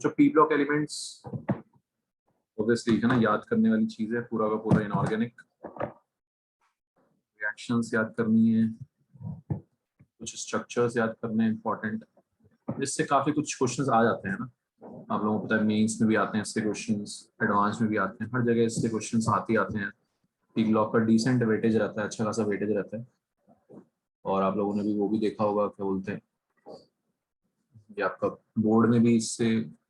जो P block elements obviously है ना, याद करने वाली चीज है, पूरा का पूरा इनऑर्गेनिक रिएक्शंस याद करनी है, कुछ स्ट्रक्चर्स याद करने हैं इंपॉर्टेंट, जिससे काफी कुछ क्वेश्चंस आ जाते हैं ना। आप लोगों को पता है मेंस में भी आते हैं इससे क्वेश्चंस, एडवांस में भी आते हैं, हर जगह इससे क्वेश्चंस आते ही आते हैं। पी ब्लॉक का डिसेंट वेटेज रहता है, अच्छा खासा वेटेज रहता है। और आप लोगों ने भी वो भी देखा होगा, क्या बोलते हैं, ये आपका बोर्ड में भी इससे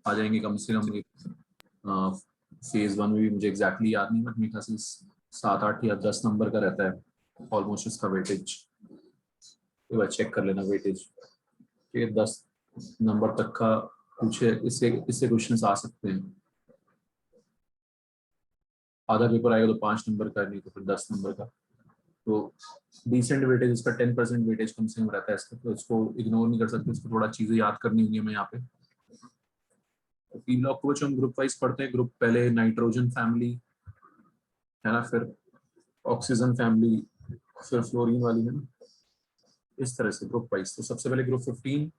आ जाएंगे कम से कम। फेज 1 में भी मुझे एग्जैक्टली याद नहीं, बट मेरे ख्याल से 7, 8 या 10 नंबर का रहता है ऑलमोस्ट इसका वेटेज। एक बार चेक कर लेना वेटेज, ठीक है, 10 नंबर तक का पूछे, इससे इससे क्वेश्चन आ सकते हैं। आधा पेपर आएगा तो 5 नंबर का, नहीं तो फिर 10 नंबर का। तो डिसेंट वेटेज इसका 10% वेटेज कम से कम रहता है इसका, तो इसको इग्नोर नहीं कर सकते, इसको थोड़ा चीजें याद करनी होंगी हमें यहाँ पे। पी ब्लॉक को हम ग्रुप वाइज पढ़ते हैं। ग्रुप पहले नाइट्रोजन फैमिली है ना, फिर ऑक्सीजन फैमिली, फिर फ्लोरीन वाली है ना, इस तरह से ग्रुप वाइज। तो सबसे पहले ग्रुप 15,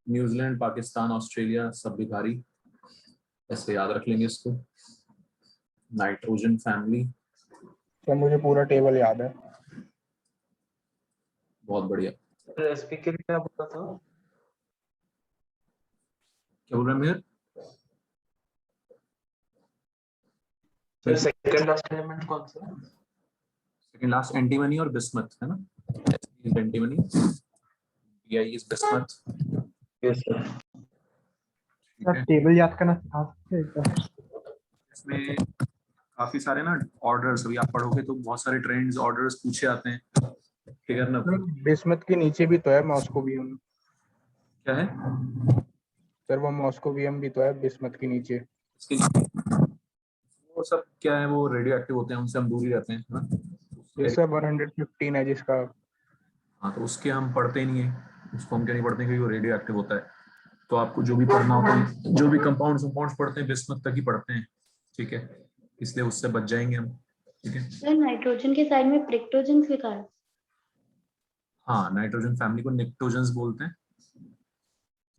न्यूजीलैंड, पाकिस्तान, ऑस्ट्रेलिया सब भिखारी, ऐसे याद रख लेंगे इसको। नाइट्रोजन फैमिली, तो मुझे पूरा टेबल याद है। बहुत बढ़िया। स्पीकर क्या बोला था? क्या बोल रहे हैं मेहर? सर सेकंड लास्ट एलिमेंट कौन सा? सेकंड लास्ट एंटीमनी और बिस्मथ है ना, antimony, DI is bismuth. Yes sir. Sir table याद करना सिखा सकते हैं क्या? इसमें काफी सारे ना ऑर्डर्स, अभी आप पढ़ोगे तो बहुत सारे ट्रेंड्स ऑर्डर्स पूछे आते हैं, ठीक है ना। बिस्मथ के नीचे भी तो है मॉस्कोवियम। क्या है सर वो मॉस्कोवियम भी तो है बिस्मथ के नीचे। इसके वो सब क्या है, वो रेडियो एक्टिव होते हैं, उनसे हम दूर ही रहते हैं ना। ये सब 115 है जिसका। हाँ, तो उसके हम पढ़ते ही नहीं है, उसको हम क्या नहीं पढ़ते क्योंकि वो रेडियो एक्टिव होता है। तो आपको जो भी पढ़ना होता है, जो भी कंपाउंड्स पढ़ते हैं बिस्मथ तक ही पढ़ते हैं, ठीक है, इसलिए उससे बच जाएंगे हम, ठीक है। सर नाइट्रोजन के साइड में प्रेक्टोजेंस लिखा है। हाँ, नाइट्रोजन फैमिली को निक्टोजेंस बोलते हैं,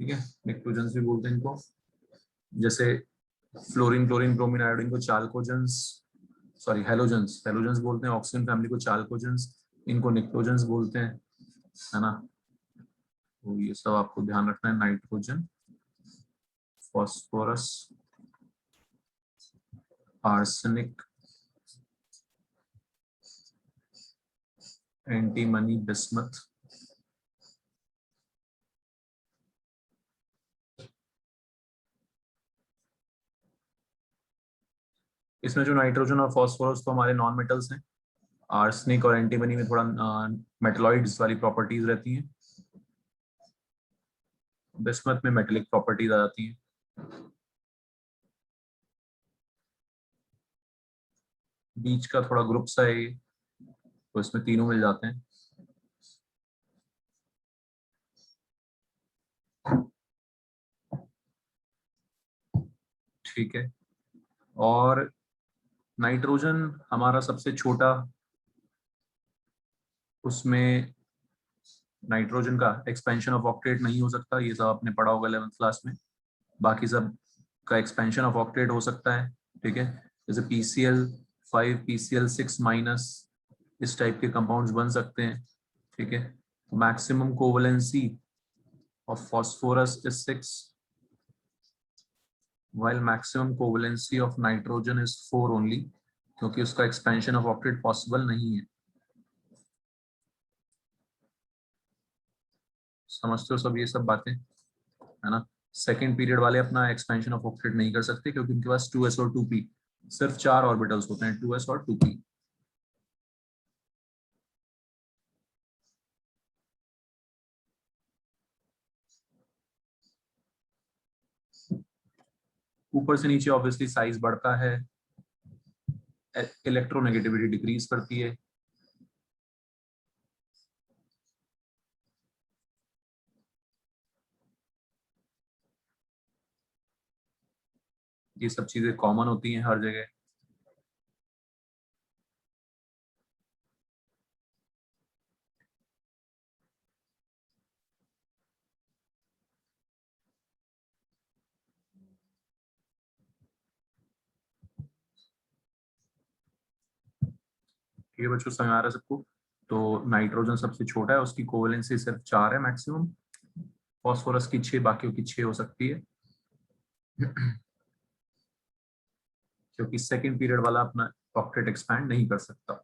ठीक है, निक्टोजेंस भी बोलते हैं इनको। जैसे फ्लोरीन, क्लोरीन, ब्रोमीन, आयोडीन को चाल्कोजेंस, सॉरी हेलोजेंस, हेलोजेंस बोलते हैं। ऑक्सीजन फैमिली को चाल्कोजेंस, इनको निक्टोजेंस बोलते हैं, है ना। तो ये सब आपको ध्यान रखना है। Nitrogen, phosphorus, arsenic, antimony, bismuth, इसमें जो नाइट्रोजन और फॉस्फोरस तो हमारे नॉन मेटल्स हैं। आर्सेनिक और एंटीमनी में थोड़ा मेटलॉइड्स वाली प्रॉपर्टीज रहती हैं, बिस्मथ में मेटेलिक प्रॉपर्टीज आ जाती हैं। बीच का थोड़ा ग्रुप सा है ये, तो इसमें तीनों मिल जाते हैं। ठीक है, और नाइट्रोजन हमारा सबसे छोटा, उसमें नाइट्रोजन का एक्सपेंशन ऑफ ऑक्टेट नहीं हो सकता, ये सब आपने पढ़ा होगा 11th क्लास में। बाकी सब का एक्सपेंशन ऑफ ऑक्टेट हो सकता है, ठीक है, जैसे PCl5, PCl6 माइनस, इस टाइप के कंपाउंड्स बन सकते हैं, ठीक है। Maximum covalency of phosphorus is 6, while maximum covalency of nitrogen is 4 only, क्योंकि उसका एक्सपेंशन ऑफ ऑक्टेट पॉसिबल नहीं है। समझते हो सब ये सब बातें, है ना। सेकेंड पीरियड वाले अपना एक्सपेंशन ऑफ ऑक्टेट नहीं कर सकते क्योंकि उनके पास 2s और 2p, सिर्फ 4 ऑर्बिटल्स होते हैं, 2s और 2p। ऊपर से नीचे ऑब्वियसली साइज बढ़ता है, इलेक्ट्रोनेगेटिविटी डिक्रीज करती है। ये सब चीजें कॉमन होती हैं हर जगह। ठीक है बच्चों, समझ आ रहा है सबको? तो नाइट्रोजन सबसे छोटा है, उसकी कोवेलेंसी सिर्फ 4 है मैक्सिमम। फॉस्फोरस की 6, बाकियों की 6 हो सकती है क्योंकि सेकंड पीरियड वाला अपना ऑक्टेट एक्सपैंड नहीं कर सकता।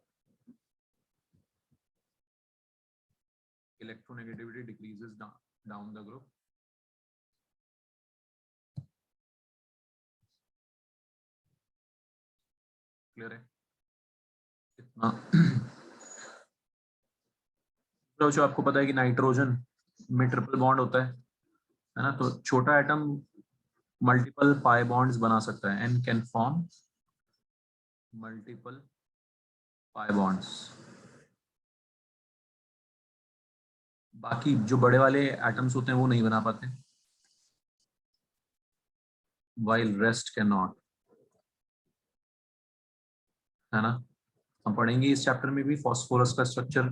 Electronegativity decreases down the group. Clear है इतना? तो जो आपको पता है कि नाइट्रोजन में ट्रिपल बॉन्ड होता है ना, तो छोटा एटम मल्टीपल पाई बॉन्ड्स बना सकता है and can form multiple pi bonds. बाकी जो बड़े वाले एटम्स होते हैं वो नहीं बना पाते, while rest cannot, है ना। हम पढ़ेंगे इस चैप्टर में भी फॉस्फोरस का स्ट्रक्चर,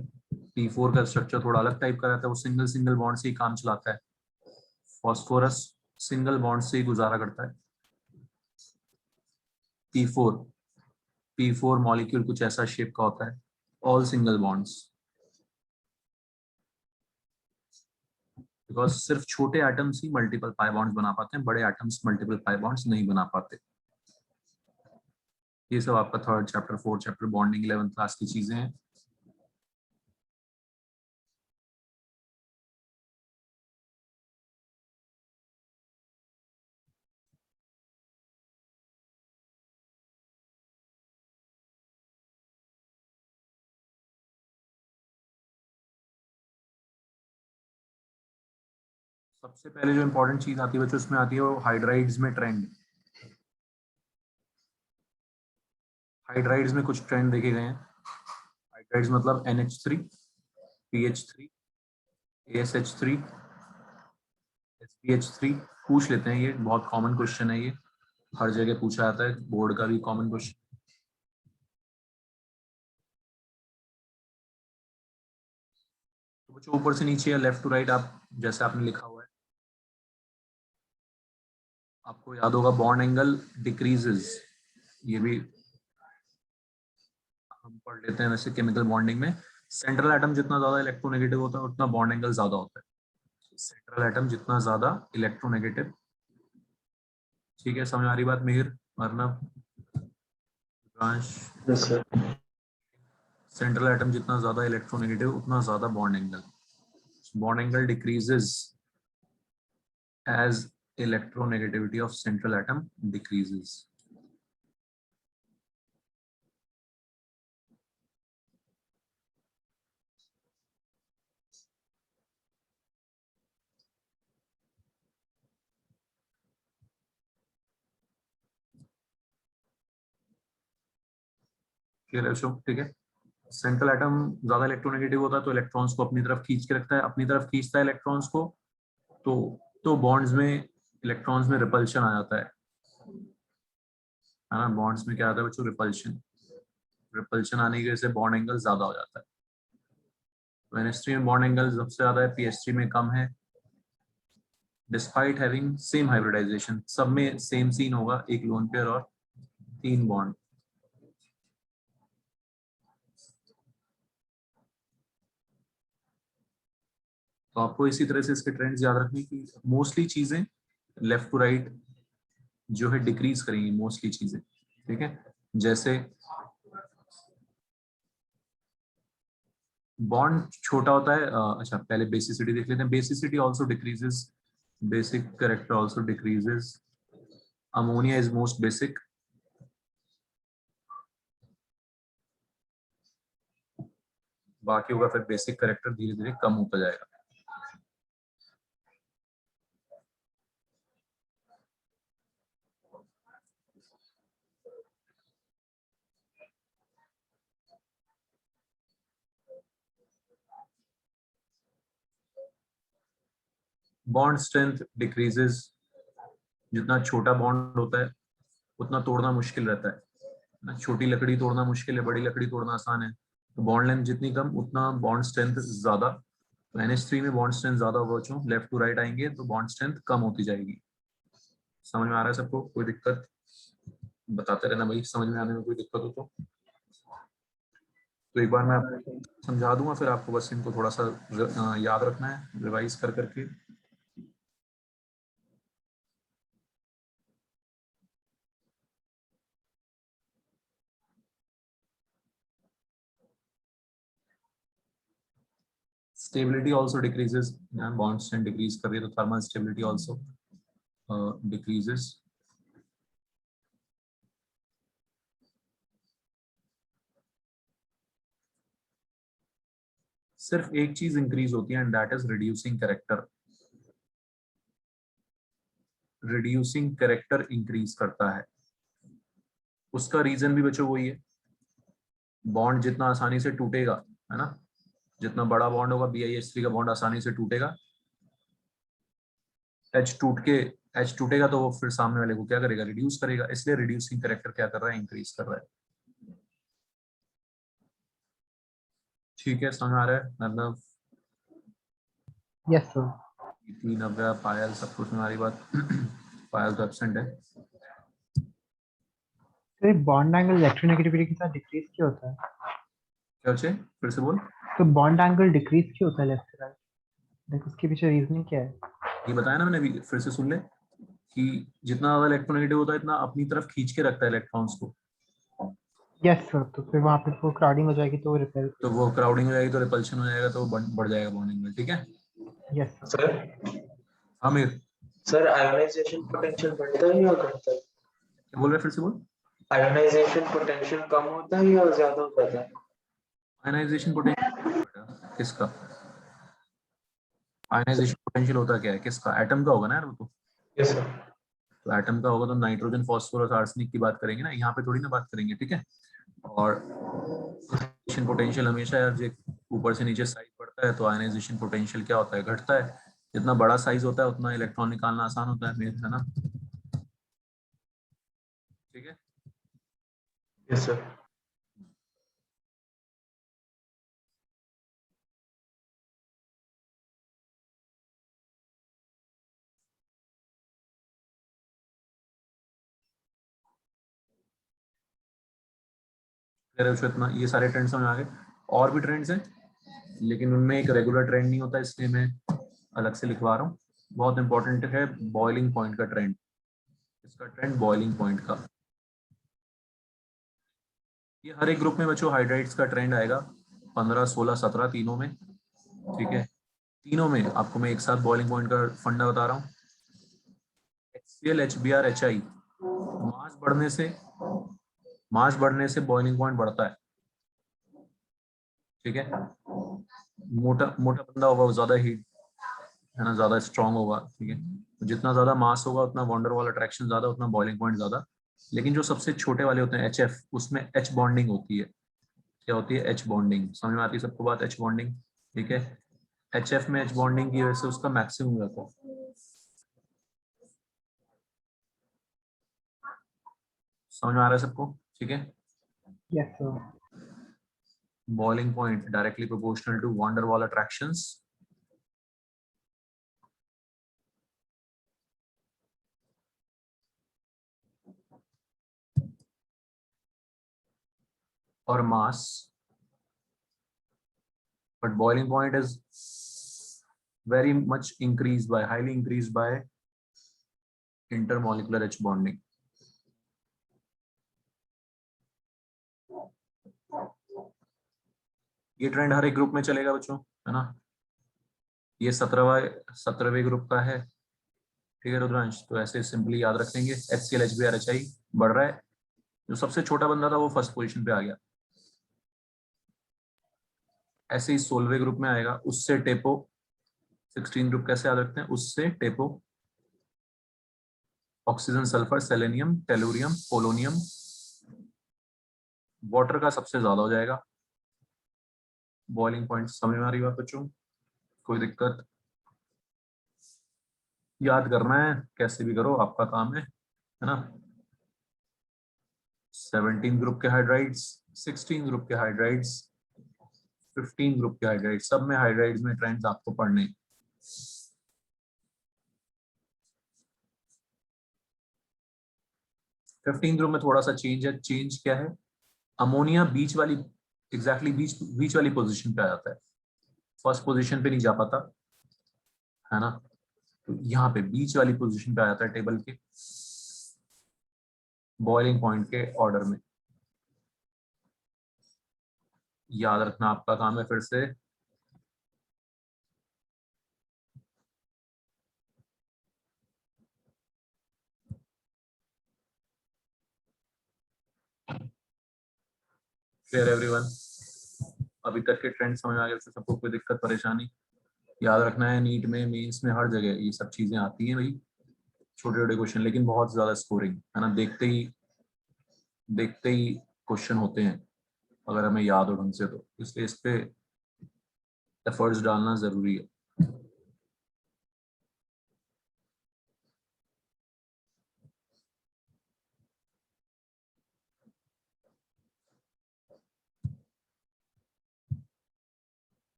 P4 का स्ट्रक्चर थोड़ा अलग टाइप का रहता है, वो सिंगल सिंगल बॉन्ड से ही काम चलाता है। फॉस्फोरस सिंगल बॉन्ड से ही गुजारा करता है। P4 मॉलिक्यूल कुछ ऐसा शेप का होता है, ऑल सिंगल बॉन्ड्स। बिकॉज सिर्फ छोटे एटम्स ही मल्टीपल पाई बॉन्ड्स बना पाते हैं, बड़े एटम्स मल्टीपल पाई बॉन्ड्स नहीं बना पाते। ये सब आपका 3rd chapter 4th chapter bonding 11th class की चीजें हैं। सबसे पहले जो इंपॉर्टेंट चीज आती है बच्चों, उसमें आती है वो हाइड्राइड्स में ट्रेंड। हाइड्राइड्स में कुछ ट्रेंड देखे गए हैं। हाइड्राइड्स मतलब NH3, PH3, ASH3, SPH3। पूछ लेते हैं, ये बहुत कॉमन क्वेश्चन है, ये हर जगह पूछा जाता है, बोर्ड का भी कॉमन क्वेश्चन। तो बच्चों ऊपर से नीचे या लेफ्ट टू राइट, आप जैसे आपने लिखा हुआ है, आपको याद होगा बॉन्ड एंगल डिक्रीजेस। ये भी हम पढ़ लेते हैं वैसे केमिकल बॉन्डिंग में। सेंट्रल एटम जितना ज्यादा इलेक्ट्रोनेगेटिव होता है उतना बॉन्ड एंगल ज्यादा होता है। सेंट्रल एटम जितना ज्यादा इलेक्ट्रोनेगेटिव। ठीक है, समझ आ रही बात Mihir, Arnab, Yes, sir. Central atom जितना ज्यादा इलेक्ट्रोनेगेटिव उतना ज्यादा bond angle. Bond angle decreases as electronegativity of central atom decreases. Clear है बच्चों? ठीक है, सेंट्रल एटम ज्यादा इलेक्ट्रोनेगेटिव होता है तो इलेक्ट्रॉन्स को अपनी तरफ खींच के रखता है, अपनी तरफ खींचता है इलेक्ट्रॉन्स को, तो बॉन्ड्स में इलेक्ट्रॉन्स में रिपल्शन आ जाता है ना। बॉन्ड्स में क्या आता है बच्चों? रिपल्शन। रिपल्शन आने की वजह से बॉन्ड एंगल ज्यादा हो जाता है। तो NH3 में बॉन्ड एंगल सबसे ज्यादा है, PH3 में कम है, डिस्पाइट हैविंग सेम हाइब्रिडाइजेशन। सब में सेम सीन होगा, एक लोन पेयर और 3 बॉन्ड। तो आपको इसी तरह से इसके ट्रेंड्स याद रखने की, मोस्टली चीजें लेफ्ट टू राइट जो है डिक्रीज करेंगी मोस्टली चीजें। ठीक है, जैसे बॉन्ड छोटा होता है, अच्छा पहले बेसिसिटी देख लेते हैं। Basicity also decreases, basic character also decreases. Ammonia is most basic. बाकी होगा फिर बेसिक कैरेक्टर धीरे धीरे कम होता जाएगा। Bond strength decreases. जितना छोटा बॉन्ड होता है उतना तोड़ना मुश्किल रहता है ना। छोटी लकड़ी तोड़ना मुश्किल है, बड़ी लकड़ी तोड़ना आसान है। तो बॉन्ड लेंथ जितनी कम उतना बॉन्ड स्ट्रेंथ ज्यादा। तो NH3 में बॉन्ड स्ट्रेंथ ज्यादा होगा बच्चों, लेफ्ट टू राइट आएंगे तो बॉन्ड स्ट्रेंथ कम होती जाएगी। समझ में आ रहा है सबको? कोई दिक्कत बताते रहना भाई, समझ में आने में कोई दिक्कत हो तो। तो एक बार मैं आपको समझा दूंगा, फिर आपको बस इनको थोड़ा सा याद रखना है रिवाइज कर करके। Stability also decreases, bond strength decrease कर रही है तो थर्मल स्टेबिलिटी ऑल्सो डिक्रीजेस। सिर्फ एक चीज इंक्रीज होती है and that is reducing character. Reducing character increase करता है। उसका रीजन भी बच्चों वही है, बॉन्ड जितना आसानी से टूटेगा, है ना, जितना बड़ा बॉन्ड होगा BiH3 का बॉन्ड आसानी से टूटेगा। एच टूटेगा तो वो फिर सामने वाले को क्या करेगा, रिड्यूस करेगा, इसलिए रिड्यूसिंग कैरेक्टर क्या कर रहा है, इंक्रीज कर रहा है। ठीक है, समझ आ रहा है? मतलब यस सर। नव्या, पायल, सब कुछ हमारी बात। पायल तो एब्सेंट है। तो बॉन्ड एंगल इलेक्ट्रोनेगेटिविटी के साथ डिक्रीज क्यों होता है? क्या बच्चे, फिर से बोल। तो बॉन्ड एंगल डिक्रीज क्यों होता है लेफ्ट से राइट? देखो उसके पीछे रीजनिंग क्या है? ये बताया ना मैंने अभी, फिर से सुन ले कि जितना ज्यादा इलेक्ट्रोनेगेटिव होता है इतना अपनी तरफ खींच के रखता है इलेक्ट्रॉन्स को। यस सर, तो फिर वहां पे वो क्राउडिंग हो जाएगी तो वो रिपेल। तो वो क्राउडिंग हो जाएगी तो रिपल्शन हो जाएगा, तो बढ़ जाएगा बॉन्डिंग में। ठीक है yes sir. Sir Aamir, sir ionization potential बढ़ता है या घटता है? क्या बोल रहे हैं, फिर से बोल। आयोनाइजेशन पोटेंशियल कम होता है या ज्यादा होता है? आयनाइजेशन पोटेंशियल किसका? आयनाइजेशन पोटेंशियल होता क्या है, किसका? एटम का होगा ना यार वो तो। Yes sir. तो एटम का होगा तो नाइट्रोजन, फास्फोरस, आर्सेनिक की बात करेंगे ना, यहाँ पे थोड़ी ना बात करेंगे। ठीक है, और आयनाइजेशन पोटेंशियल हमेशा यार जो ऊपर से नीचे साइज बढ़ता है तो आयनाइजेशन पोटेंशियल क्या होता है, घटता है। जितना बड़ा साइज होता है उतना इलेक्ट्रॉन निकालना आसान होता है मेरे, है ना। ठीक है, यस सर। इतना ये सारे ट्रेंड समझ आ गए। और भी ट्रेंड्स हैं लेकिन उनमें एक रेगुलर ट्रेंड नहीं होता, इसलिए मैं अलग से लिखवा रहा हूँ। बहुत इंपॉर्टेंट है बॉइलिंग पॉइंट का ट्रेंड। इसका ट्रेंड बॉइलिंग पॉइंट का, ये हर एक ग्रुप में बच्चों हाइड्राइड्स का ट्रेंड आएगा, 15, 16, 17 तीनों में। ठीक है, तीनों में आपको मैं एक साथ बॉइलिंग पॉइंट का फंडा बता रहा हूँ। HCl, HBr, HI, मास बढ़ने से बॉइलिंग पॉइंट बढ़ता है। ठीक है, मोटा मोटा बंदा होगा वो ज्यादा हीट, है ना, ज्यादा स्ट्रांग होगा। ठीक है, तो जितना ज्यादा मास होगा उतना वॉन्डर वॉल अट्रैक्शन ज्यादा, उतना बॉइलिंग पॉइंट ज्यादा। लेकिन जो सबसे छोटे वाले होते हैं HF, उसमें H बॉन्डिंग होती है। क्या होती है? H bonding. समझ में आती है सबको बात, H बॉन्डिंग? ठीक है, HF में H बॉन्डिंग की वजह से उसका मैक्सिमम रहता है। समझ में आ रहा है सबको? ठीक है, yes sir. Boiling point directly proportional to van der Waals attractions. और mass, but boiling point is very much increased by, highly increased by intermolecular H bonding. ये ट्रेंड हर एक ग्रुप में चलेगा बच्चों, है ना। ये 17वें ग्रुप का है। ठीक है रुद्रांश, तो ऐसे सिंपली याद रखेंगे। HCl, HBr, HI बढ़ रहा है, जो सबसे छोटा बंदा था वो फर्स्ट पोजीशन पे आ गया। ऐसे ही 16वें ग्रुप में आएगा, उससे टेपो। 16 ग्रुप कैसे याद रखते हैं? उससे टेपो, oxygen, sulphur, selenium, tellurium, polonium, water का सबसे ज्यादा हो जाएगा बॉइलिंग पॉइंट। समझ में आ रही बात बच्चों? कोई दिक्कत? याद करना है, कैसे भी करो, आपका काम है ना। 17 ग्रुप के हाइड्राइड्स, 16 ग्रुप के हाइड्राइड्स, 15 ग्रुप के हाइड्राइड्स, सब में हाइड्राइड्स में ट्रेंड्स आपको पढ़ने। फिफ्टीन ग्रुप में थोड़ा सा चेंज है। चेंज क्या है? अमोनिया बीच वाली एग्जैक्टली बीच वाली पोजीशन पे आ जाता है, फर्स्ट पोजीशन पे नहीं जा पाता है ना, तो यहाँ पे बीच वाली पोजीशन पे आ जाता है टेबल के बॉइलिंग पॉइंट के ऑर्डर में। याद रखना आपका काम है फिर से। Clear everyone? अभी तक के ट्रेंड समझ में आ गए? सबको कोई दिक्कत परेशानी? याद रखना है नीट में, मेंस में, हर जगह ये सब चीजें आती हैं भाई, छोटे छोटे क्वेश्चन, लेकिन बहुत ज्यादा स्कोरिंग है ना, देखते ही क्वेश्चन होते हैं अगर हमें याद हो ढंग से, तो इसलिए इस पे एफर्ट्स डालना जरूरी है।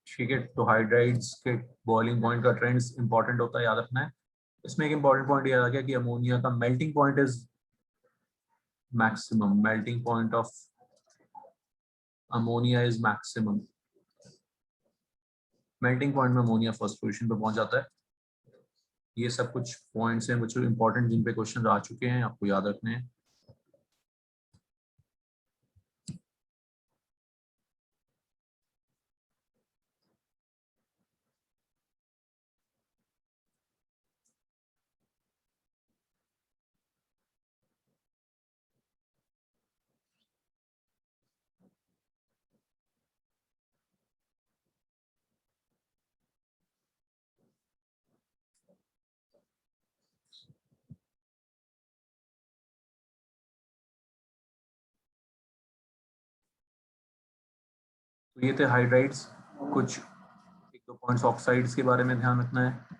ठीक है, तो हाइड्राइड्स के बॉइलिंग पॉइंट का ट्रेंड्स इंपॉर्टेंट होता है, याद रखना है। इसमें एक इंपॉर्टेंट पॉइंट याद आ गया कि अमोनिया का melting point is maximum, melting point of ammonia is maximum. Melting point में अमोनिया फर्स्ट पोजीशन पे पहुंच जाता है। ये सब कुछ पॉइंट्स हैं बच्चों इंपॉर्टेंट, जिन पे क्वेश्चन आ चुके हैं, आपको याद रखने हैं। तो ये थे हाइड्राइड्स, कुछ एक दो पॉइंट्स ऑक्साइड्स के बारे में ध्यान रखना है।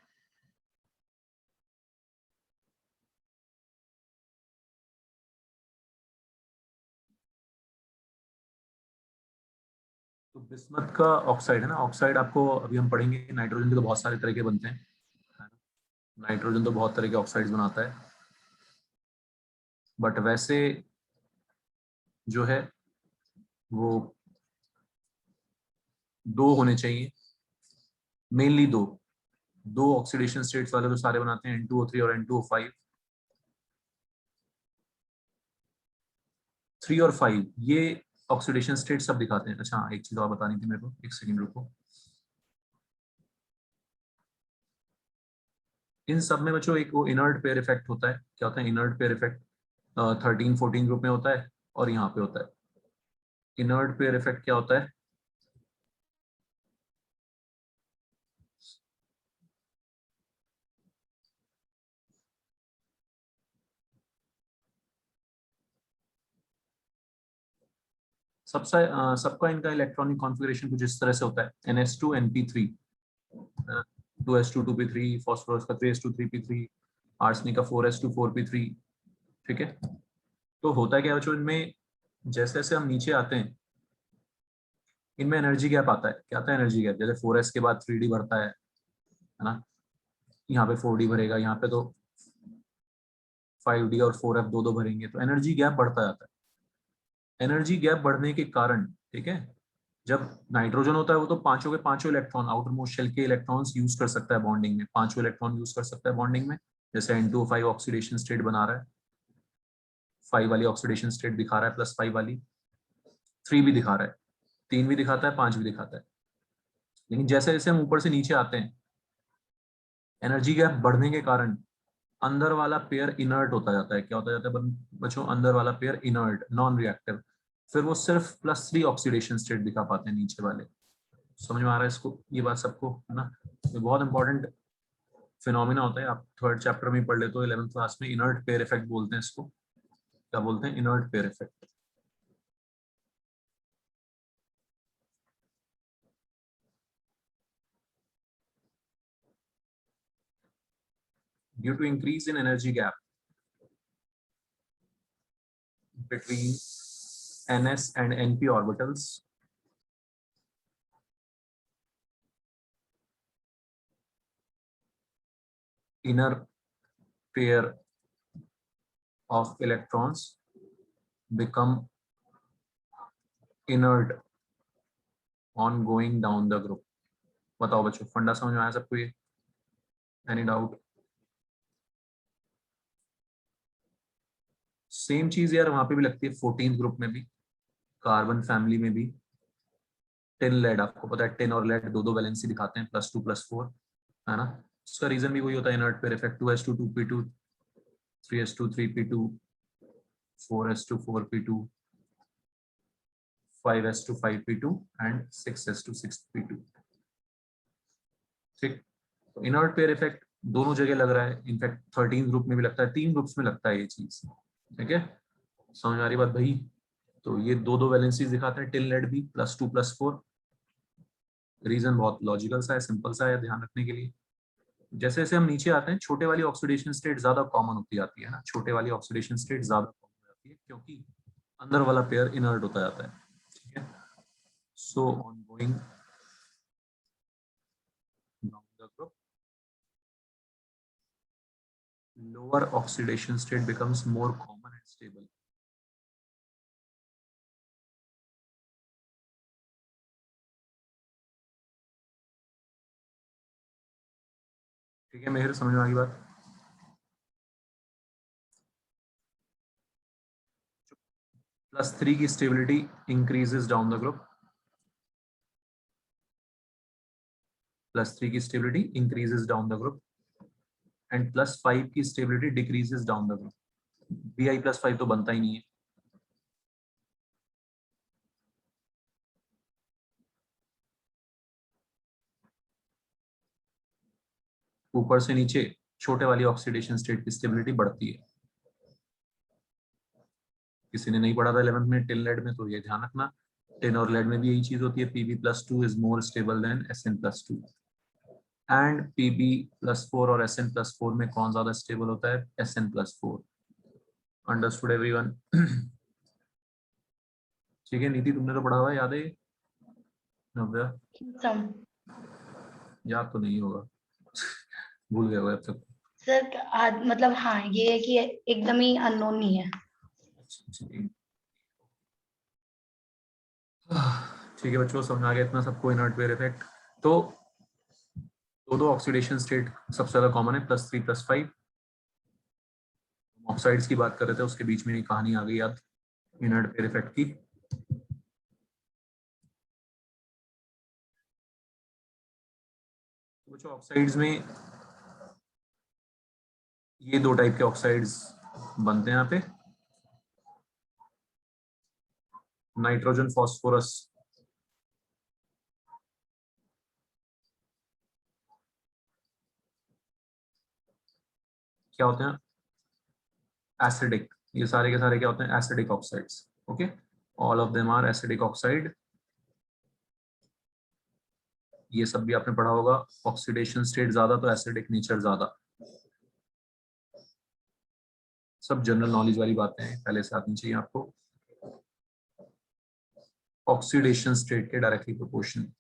तो बिस्मथ का ऑक्साइड है ना, ऑक्साइड आपको अभी हम पढ़ेंगे। नाइट्रोजन के तो बहुत सारे तरह के बनते हैं, नाइट्रोजन तो बहुत तरह के ऑक्साइड्स बनाता है, बट वैसे जो है वो दो होने चाहिए, मेनली दो ऑक्सीडेशन स्टेट्स वाले तो सारे बनाते हैं, N2O3 और N2O5। 3 और 5 ये ऑक्सीडेशन स्टेट सब दिखाते हैं। अच्छा एक चीज और बतानी थी मेरे को, एक सेकंड रुको। इन सब में बच्चों एक वो इनर्ट पेयर इफेक्ट होता है। क्या होता है इनर्ट पेयर इफेक्ट? 13-14 ग्रुप में होता है और यहाँ पे होता है। इनर्ट पेयर इफेक्ट क्या होता है? सबका इनका इलेक्ट्रॉनिक कॉन्फ़िगरेशन कुछ इस तरह से होता है। NH2 NP3, 2s2 2p3, phosphorus का 3s2 3p3, आर्सेनिक का 4s2 4p3। ठीक है, तो होता है क्या बच्चों, इनमें जैसे जैसे हम नीचे आते हैं इनमें एनर्जी गैप आता है। क्या आता है एनर्जी गैप? जैसे 4s के बाद 3d भरता है ना, यहाँ पे 4d भरेगा, यहाँ पे तो 5d और 4f दो दो भरेंगे, तो एनर्जी गैप बढ़ता जाता है। एनर्जी गैप बढ़ने के कारण, ठीक है, जब नाइट्रोजन होता है वो तो पांचों के पांचों इलेक्ट्रॉन आउटर मोस्ट शेल के इलेक्ट्रॉन्स यूज कर सकता है बॉन्डिंग में, पांचों इलेक्ट्रॉन यूज कर सकता है बॉन्डिंग में। जैसे N2O5 ऑक्सीडेशन स्टेट बना रहा है, 5 वाली ऑक्सीडेशन स्टेट दिखा रहा है, +5 वाली, 3 भी दिखा रहा है, 3 भी दिखाता है, 5 भी दिखाता है। लेकिन जैसे जैसे हम ऊपर से नीचे आते हैं, एनर्जी गैप बढ़ने के कारण अंदर वाला पेयर इनर्ट होता जाता है। क्या होता जाता है बच्चों? अंदर वाला पेयर इनर्ट, नॉन रिएक्टिव, फिर वो सिर्फ +3 ऑक्सीडेशन स्टेट दिखा पाते हैं नीचे वाले। समझ में आ रहा है इसको, ये बात सबको, है ना? ये बहुत इंपॉर्टेंट फिनोमिना होता है, आप थर्ड चैप्टर में पढ़ लेते हो 11th क्लास में। इनर्ट पेयर इफेक्ट बोलते हैं इसको। क्या बोलते हैं? Inert pair effect. Due to increase in energy gap between NS and NP orbitals, inner pair of electrons become inert on going down the group. बताओ बच्चों, फंडा समझ में आया सबको? ये एनी डाउट? सेम चीज यार वहां पे भी लगती है 14th ग्रुप में भी, कार्बन फैमिली में भी। टिन लेड, आपको पता है टिन और लेड दो दो वैलेंसी दिखाते हैं, +2 +4, है ना? उसका रीजन भी वही होता है, inert pair effect. 2s2 2p2, 3s2 3p2, 4s2 4p2, 5s2 5p2 and 6s2 6p2। ठीक, तो इनर्ट पेयर इफेक्ट दोनों जगह लग रहा है, इनफैक्ट 13 ग्रुप में भी लगता है, 3 ग्रुप्स में लगता है ये चीज। ठीक है, समझ आ रही बात भाई? तो ये दो दो वैलेंसीज दिखाते हैं टिल लेड भी, +2 +4। रीजन बहुत लॉजिकल सा है, सिंपल सा है, ध्यान रखने के लिए। जैसे जैसे हम नीचे आते हैं, छोटे वाली ऑक्सीडेशन स्टेट ज्यादा कॉमन होती जाती है ना, छोटे वाली ऑक्सीडेशन स्टेट ज्यादा कॉमन हो जाती है क्योंकि अंदर वाला पेयर इनर्ट होता जाता है। ठीक है, so on going down the group, lower oxidation state becomes more common and stable. ठीक है मेहर, समझ में आ गई बात? +3 की stability increases down the group, +3 की stability increases down the group and +5 की stability decreases down the group. Bi+5 तो बनता ही नहीं है। ऊपर से नीचे छोटे वाली ऑक्सीडेशन स्टेट की स्टेबिलिटी बढ़ती है। किसी ने नहीं पढ़ा था 11th में टिन लेड में, तो ये ध्यान रखना, टिन और लेड में भी यही चीज होती है, Pb+2 is more stable then Sn+2 and Pb+4 और Sn+4 में कौन ज्यादा स्टेबल होता है? Sn+4। Understood everyone? ठीक है नीति, तुमने तो पढ़ा हुआ है, याद है ये? नव्या सम याद तो नहीं होगा, भूल गए होगा अब तक। सर मतलब हाँ, ये है कि एकदम ही अननोन नहीं है। ठीक है बच्चों, समझ आ गया इतना सबको, इनर्ट पेयर इफेक्ट। तो दो दो ऑक्सीडेशन स्टेट सबसे ज्यादा कॉमन है, +3 +5। ऑक्साइड्स की बात कर रहे थे, उसके बीच में एक कहानी आ गई याद, इनर्ट पेयर इफेक्ट की। कुछ ऑक्साइड्स में ये दो टाइप के ऑक्साइड्स बनते हैं यहाँ पे, नाइट्रोजन फॉस्फोरस। क्या होते हैं? एसिडिक। ये सारे के सारे क्या होते हैं? Acidic oxides. Okay, all of them are acidic oxide. ये सब भी आपने पढ़ा होगा, ऑक्सीडेशन स्टेट ज्यादा तो एसिडिक नेचर ज्यादा। सब जनरल नॉलेज वाली बातें हैं, पहले से आनी चाहिए आपको। ऑक्सीडेशन स्टेट के डायरेक्टली प्रोपोर्शनल।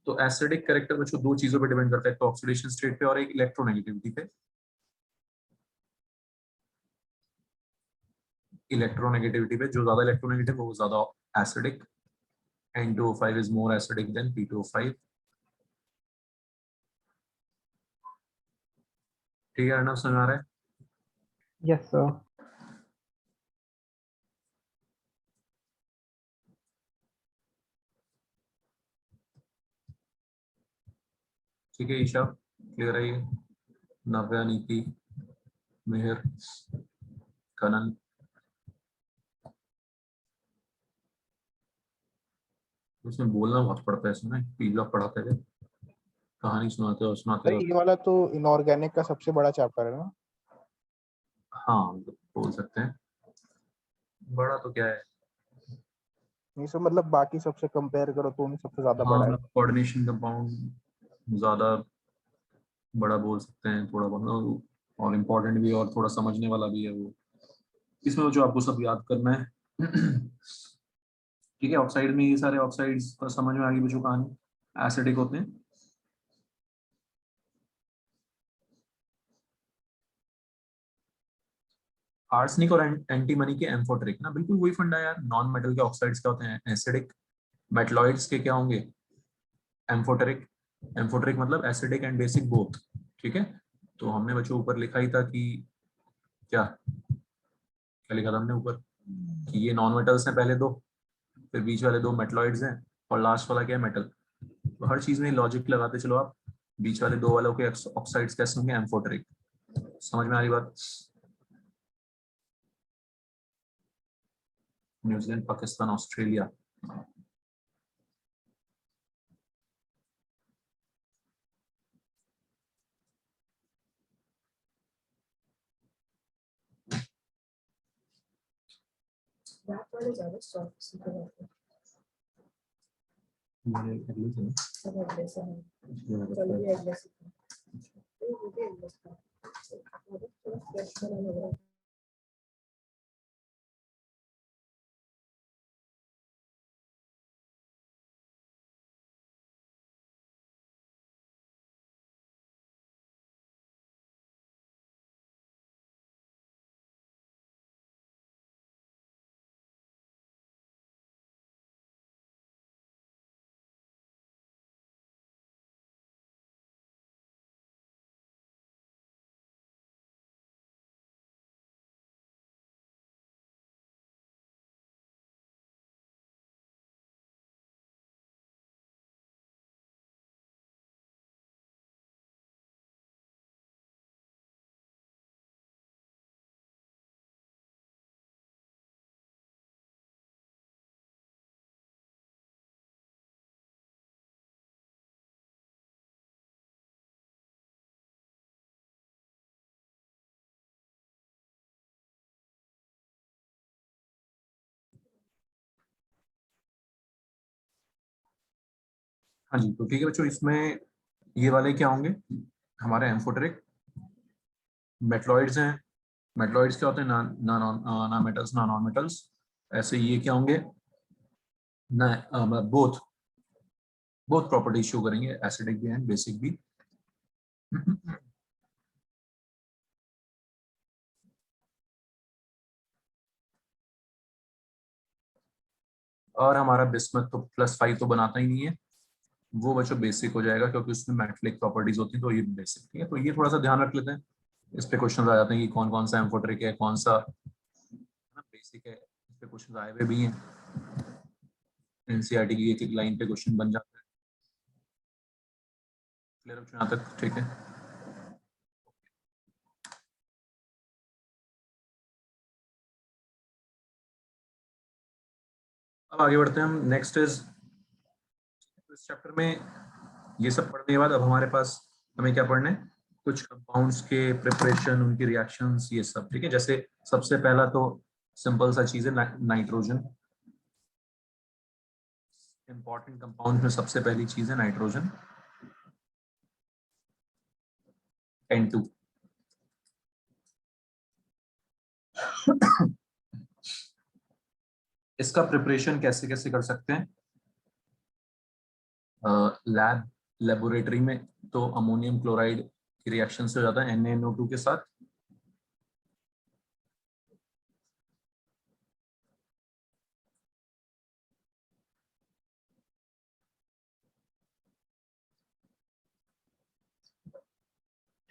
तो एसिडिक कैरेक्टर बच्चों दो चीजों पे डिपेंड करता है, तो ऑक्सीडेशन स्टेट पे और एक इलेक्ट्रोनेगेटिविटी पे। इलेक्ट्रोनेगेटिविटी पे जो ज्यादा इलेक्ट्रोनेगेटिव वो ज्यादा acidic. N2O5 is more acidic than P2O5। ठीक है अर्णव, समझ आ रहा है? Yes sir. ठीक है ईशा, क्लियर है ये? नव्या, नीति, मेहर, कनन। उसमें बोलना बहुत पड़ता है, इसमें पीला पढ़ाते थे, कहानी सुनाते और सुनाते भाई और। ये वाला तो इनऑर्गेनिक का सबसे बड़ा चैप्टर है ना? हाँ बोल सकते हैं, बड़ा तो क्या है। नहीं सर, मतलब बाकी सबसे कंपेयर करो तो उनमें सबसे ज्यादा हाँ बड़ा है। मतलब कोऑर्डिनेशन कंपाउंड ज्यादा बड़ा बोल सकते हैं, थोड़ा बहुत और इम्पोर्टेंट भी और थोड़ा समझने वाला भी है वो। इसमें जो आपको सब याद करना है। ठीक है, ऑक्साइड में ये सारे ऑक्साइड्स का समझ में आ गई बच्चों कहानी, एसिडिक होते हैं। आर्सेनिक और एंटीमनी के एम्फोटेरिक ना, बिल्कुल वही फंडा यार। नॉन मेटल के ऑक्साइड्स क्या होते हैं? एसिडिक। मेटलॉइड्स के क्या होंगे? एम्फोटेरिक। एम्फोटेरिक मतलब एसिडिक एंड बेसिक बोथ। ठीक है, तो हमने बच्चों ऊपर लिखा ही था कि क्या क्या लिखा था हमने ऊपर कि ये नॉन मेटल्स हैं पहले दो, फिर बीच वाले दो मेटलॉइड्स हैं, और लास्ट वाला क्या है? मेटल। तो हर चीज में लॉजिक लगाते चलो आप। बीच वाले दो वालों के ऑक्साइड्स कैसे होंगे? एम्फोटेरिक। समझ में आ रही बात? New Zealand, Pakistan, Australia. That one is other stuff. Super helpful. सब एड्रेस है कल भी एड्रेस है ये मुझे एड्रेस था और थोड़ा फ्रेश बनाना लग रहा है हाँ जी, तो ठीक है बच्चों, इसमें ये वाले क्या होंगे? हमारे एम्फोटेरिक। मेटलॉइड्स हैं। मेटलॉइड्स क्या होते हैं? ना मेटल्स ना नॉन मेटल्स। ऐसे ये क्या होंगे? ना बोथ बोथ प्रॉपर्टीज शो करेंगे, एसिडिक भी एंड बेसिक भी। और हमारा बिस्मथ तो +5 तो बनाता ही नहीं है, वो बच्चों बेसिक हो जाएगा क्योंकि उसमें मेटलिक प्रॉपर्टीज होती हैं, तो ये बेसिक। ठीक है, तो ये थोड़ा सा ध्यान रख लेते हैं। इस पे क्वेश्चन आ जाते हैं कि कौन कौन सा एम्फोटेरिक है, कौन सा बेसिक है। इस पे क्वेश्चन आए हुए भी हैं। एनसीईआरटी की एक एक लाइन पे क्वेश्चन बन जाता है। क्लियर बच्चों यहाँ तक? ठीक है, अब आगे बढ़ते हैं हम। नेक्स्ट इज, इस चैप्टर में ये सब पढ़ने के बाद अब हमारे पास हमें क्या पढ़ना है? कुछ कंपाउंड्स के प्रिपरेशन, उनकी रिएक्शंस, ये सब। ठीक है, जैसे सबसे पहला तो सिंपल सा चीज है नाइट्रोजन। इंपॉर्टेंट कंपाउंड में सबसे पहली चीज है नाइट्रोजन, N2। इसका प्रिपरेशन कैसे कैसे कर सकते हैं? लेबोरेटरी में तो अमोनियम क्लोराइड की रिएक्शन से हो जाता है NaNO2 के साथ।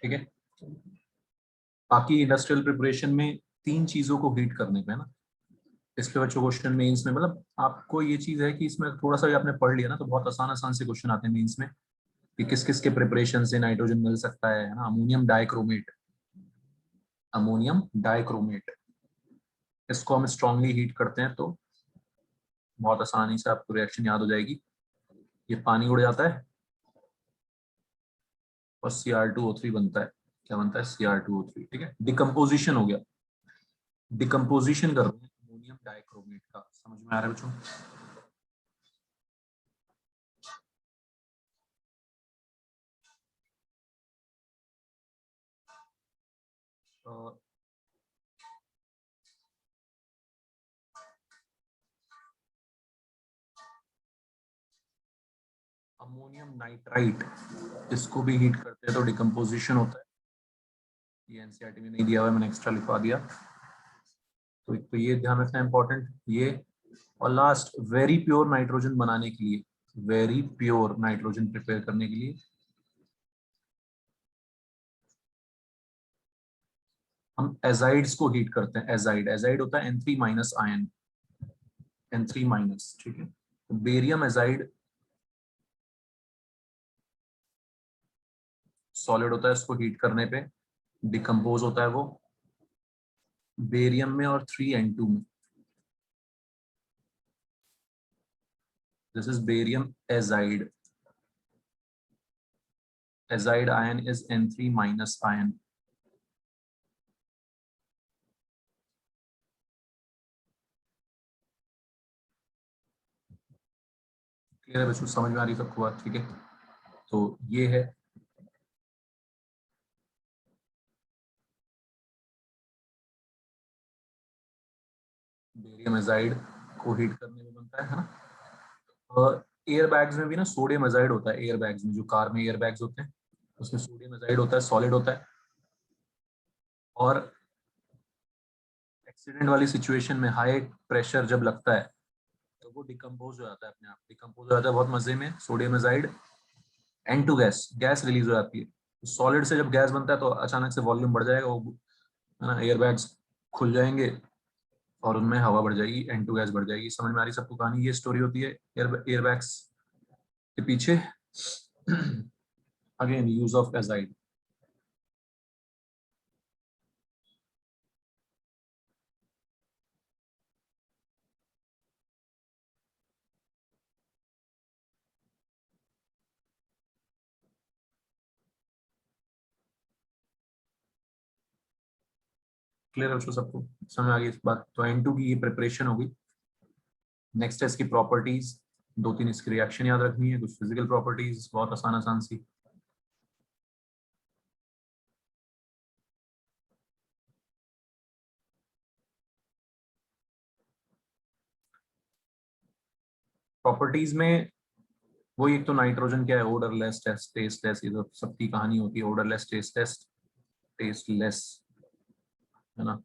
ठीक है, बाकी इंडस्ट्रियल प्रिपरेशन में 3 चीजों को हीट करने पे है ना। इस पे बच्चों क्वेश्चन मेंस में, मतलब आपको ये चीज है कि इसमें थोड़ा सा भी आपने पढ़ लिया ना तो बहुत आसान आसान से क्वेश्चन आते हैं मेंस में कि किस किस के प्रिपरेशन से नाइट्रोजन मिल सकता है ना। अमोनियम डाइक्रोमेट, अमोनियम डाइक्रोमेट, इसको हम स्ट्रांगली हीट करते हैं तो बहुत आसानी से आपको रिएक्शन याद हो जाएगी। ये पानी उड़ जाता है और Cr2O3 बनता है। क्या बनता है? Cr2O3। ठीक है, डिकम्पोजिशन हो गया, डिकम्पोजिशन कर रहे हैं अमोनियम डाइक्रोमेट का। समझ में आ रहा है बच्चों? अमोनियम नाइट्राइट, इसको भी हीट करते हैं तो डिकम्पोजिशन होता है। ये एनसीईआरटी में नहीं दिया हुआ है, मैंने एक्स्ट्रा लिखवा दिया। तो ये ध्यान रखना इंपॉर्टेंट ये। और लास्ट, वेरी प्योर नाइट्रोजन बनाने के लिए, वेरी प्योर नाइट्रोजन प्रिपेयर करने के लिए हम एजाइड्स को हीट करते हैं। एजाइड, एजाइड होता है N3 minus ion, N3 minus, ठीक है। तो बेरियम एजाइड सॉलिड होता है, इसको हीट करने पे डिकम्पोज होता है वो बेरियम में और 3N2 में। This is barium azide, azide ion is N3 minus ion. Clear है बच्चों, समझ में आ रही सबको बात, ठीक है। तो ये है बेरियम एजाइड को हीट करने में बनता है ना। एयर बैग्स में भी ना सोडियम एजाइड होता है। एयर बैग्स में, जो कार में एयर बैग्स होते हैं, उसमें सोडियम एजाइड होता है, सॉलिड होता है। और एक्सीडेंट वाली सिचुएशन में हाई प्रेशर जब लगता है तो वो डिकम्पोज हो जाता है, अपने आप डिकम्पोज हो जाता है बहुत मजे में। Sodium azide N2 gas, gas release हो जाती है। सॉलिड से जब गैस बनता है तो अचानक से वॉल्यूम बढ़ जाएगा, वो है ना, एयर बैग्स खुल जाएंगे और उनमें हवा बढ़ जाएगी, N2 गैस बढ़ जाएगी। समझ में आ रही सबको कहानी, ये स्टोरी होती है एयर बैग्स के पीछे। Again use of azide. Clear है बच्चों सबको, समझ आ गई इस बात। तो N2 की ये प्रिपरेशन हो गई। नेक्स्ट है इसकी प्रॉपर्टीज, दो तीन इसकी रिएक्शन याद रखनी है, कुछ फिजिकल प्रॉपर्टीज बहुत आसान आसान सी। प्रॉपर्टीज में वो एक तो नाइट्रोजन क्या है, ओडरलेस, टेस्टलेस, ये तो सबकी कहानी होती है। ओडरलेस, टेस्टलेस, है ना,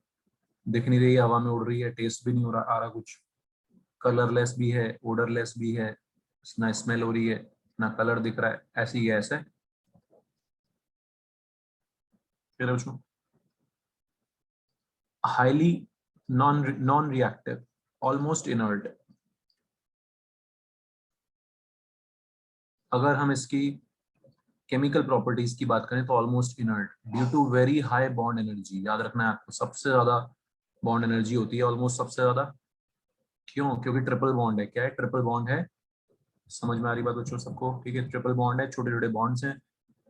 दिख नहीं रही है, हवा में उड़ रही है, टेस्ट भी नहीं हो रहा आ रहा कुछ। कलरलेस भी है, ओडरलेस भी है, ना स्मेल हो रही है ना कलर दिख रहा है, ऐसी गैस है। फिर उसमें highly non reactive, almost inert. अगर हम इसकी केमिकल प्रॉपर्टीज की बात करें तो almost inert due to very high bond energy. याद रखना है आपको, सबसे ज्यादा बॉन्ड एनर्जी होती है ऑलमोस्ट सबसे ज्यादा। क्यों? क्योंकि ट्रिपल बॉन्ड है। क्या है? ट्रिपल बॉन्ड है। समझ में आ रही बात बच्चों सबको, ठीक है। ट्रिपल बॉन्ड है, छोटे छोटे बॉन्ड्स हैं,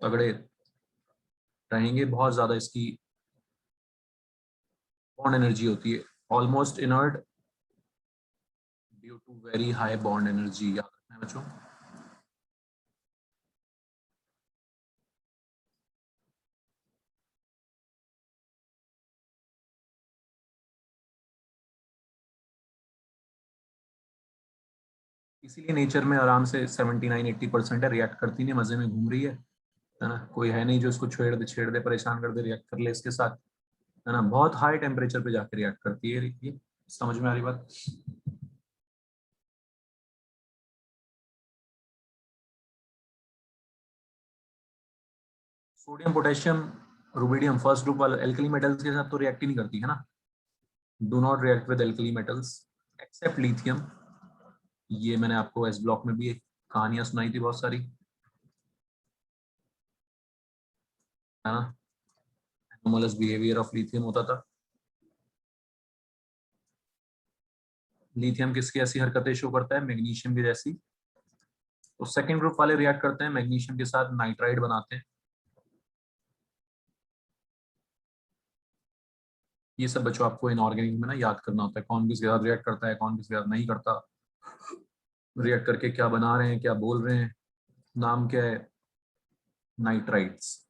तगड़े रहेंगे, बहुत ज्यादा इसकी बॉन्ड एनर्जी होती है। Almost inert due to very high bond energy, याद रखना है बच्चों। इसीलिए नेचर में आराम से 79-80% है, रिएक्ट करती नहीं, मजे में घूम रही है ना। कोई है नहीं जो इसको छेड़ दे परेशान कर दे, रिएक्ट कर ले इसके साथ, है ना। बहुत हाई टेम्परेचर पे जाकर रिएक्ट करती है ये। समझ में आ रही बात? Sodium, potassium, rubidium, first group वाले एल्कली मेटल्स के साथ तो रिएक्ट ही नहीं करती है ना। Do not react with alkali metals accept lithium. ये मैंने आपको एस ब्लॉक में भी कहानियां सुनाई थी बहुत सारी, है ना। एनोमलस बिहेवियर ऑफ लिथियम होता था। लिथियम किसकी ऐसी हरकतें शो करता है? मैग्नीशियम की जैसी। तो सेकंड ग्रुप वाले रिएक्ट करते हैं मैग्नीशियम के साथ, नाइट्राइड बनाते हैं। ये सब बच्चों आपको इनऑर्गेनिक में ना याद करना होता है, कौन किसके साथ रिएक्ट करता है, कौन किसके साथ नहीं करता, रिएक्ट करके क्या बना रहे हैं, क्या बोल रहे हैं, नाम क्या है, नाइट्राइड्स।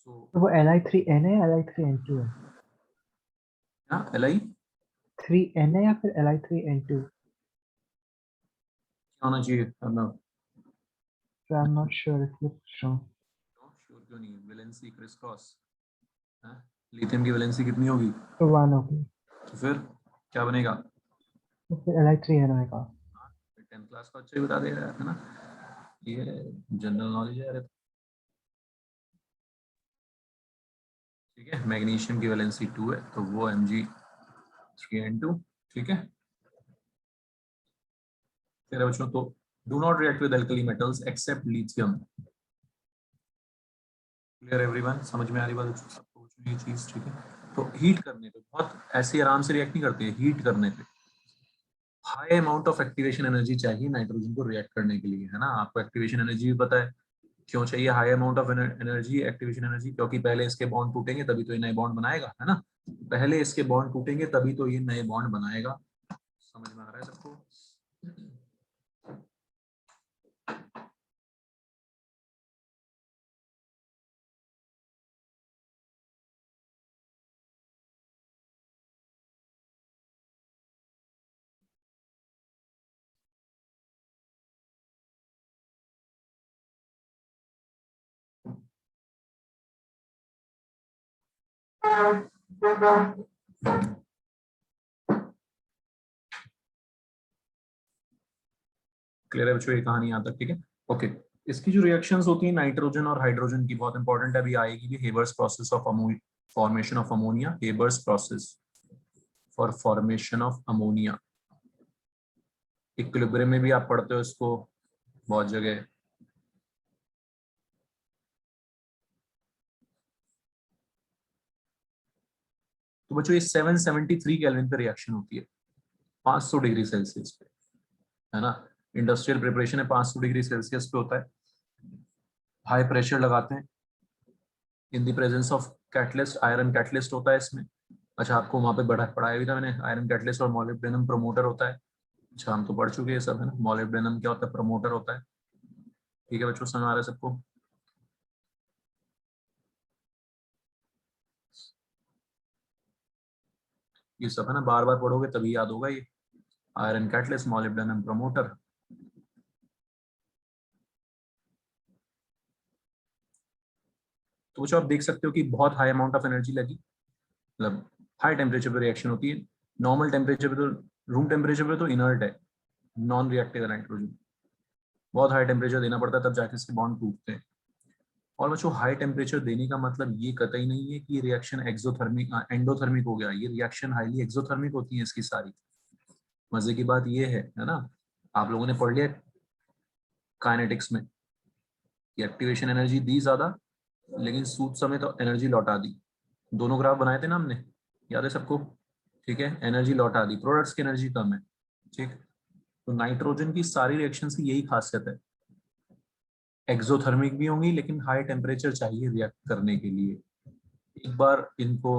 तो वो Li3n है, Li3n2 है? Li 3n है या फिर Li3n2? क्या होना चाहिए? So I'm not sure, इसलिए पूछ रहा हूँ। श्योर क्यों नहीं? वैलेंसी, क्रिस क्रॉस, लिथियम की वैलेंसी कितनी होगी? तो 1 होगी, तो फिर क्या बनेगा? तो फिर Li3 रहेगा। 10th क्लास का अच्छा ही बता दे रहा है ना, ये जनरल नॉलेज है यार। ठीक है, मैग्नीशियम की वैलेंसी 2 है तो वो Mg3n2। ठीक है, फिर बच्चों तो do not react with alkali metals accept lithium. Clear everyone, समझ में आ रही बात सबको ये चीज? ठीक है, तो हीट करने पे बहुत ऐसे आराम से रिएक्ट नहीं करते हैं, हीट करने पे high amount of activation energy चाहिए नाइट्रोजन को रिएक्ट करने के लिए, है ना। आपको एक्टिवेशन एनर्जी भी पता है क्यों चाहिए high amount of energy, activation energy, क्योंकि पहले इसके बॉन्ड टूटेंगे तभी तो ये नए बॉन्ड बनाएगा, है ना। पहले इसके बॉन्ड टूटेंगे तभी तो ये नए बॉन्ड बनाएगा। समझ में आ रहा है सबको? क्लियर है बच्चों ये कहानी यहाँ तक? ठीक है, ओके। इसकी जो रिएक्शंस होती है नाइट्रोजन और हाइड्रोजन की, बहुत इंपॉर्टेंट है, अभी आएगी भी। Haber's process of formation of ammonia, Haber's process for formation of ammonia. Equilibrium में भी आप पढ़ते हो इसको बहुत जगह। तो बच्चों ये 773 केल्विन पे रिएक्शन होती है, 500 डिग्री सेल्सियस पे, है ना। इंडस्ट्रियल प्रिपरेशन है, 500 डिग्री सेल्सियस पे होता है। हाई प्रेशर लगाते हैं in the presence of catalyst, iron catalyst होता है इसमें। अच्छा, आपको वहां पे पढ़ाया भी था मैंने, आयरन कैटलिस्ट और मॉलिब्डेनम प्रमोटर होता है। अच्छा, हम तो पढ़ चुके हैं सब, है ना। मॉलिब्डेनम क्या होता है? प्रमोटर होता है। ठीक है बच्चों, समझ आ रहा है सबको? ये सब है ना, बार बार पढ़ोगे तभी याद होगा ये। Iron catalyst, molybdenum promoter. तो बच्चों आप देख सकते हो कि बहुत हाई अमाउंट ऑफ एनर्जी लगी, मतलब हाई टेम्परेचर पे रिएक्शन होती है। नॉर्मल टेम्परेचर पे तो, रूम टेम्परेचर पे तो इनर्ट है, नॉन रिएक्टिव नाइट्रोजन। बहुत हाई टेम्परेचर देना पड़ता है तब जाके इसके बॉन्ड टूटते हैं। और बच्चों हाई टेम्परेचर देने का मतलब ये कतई नहीं है कि ये रिएक्शन एक्सोथर्मिक एंडोथर्मिक हो गया। ये रिएक्शन हाईली एक्सोथर्मिक होती है इसकी सारी। मजे की बात ये है ना, आप लोगों ने पढ़ लिया काइनेटिक्स में कि एक्टिवेशन एनर्जी दी ज्यादा लेकिन सूद समय तो एनर्जी लौटा दी। दोनों ग्राफ बनाए थे ना हमने, याद है सबको? ठीक है, एनर्जी लौटा दी, प्रोडक्ट्स की एनर्जी कम है। ठीक, तो नाइट्रोजन की सारी रिएक्शंस की यही खासियत है, एक्सोथर्मिक भी होंगी लेकिन हाई टेम्परेचर चाहिए रिएक्ट करने के लिए। एक बार इनको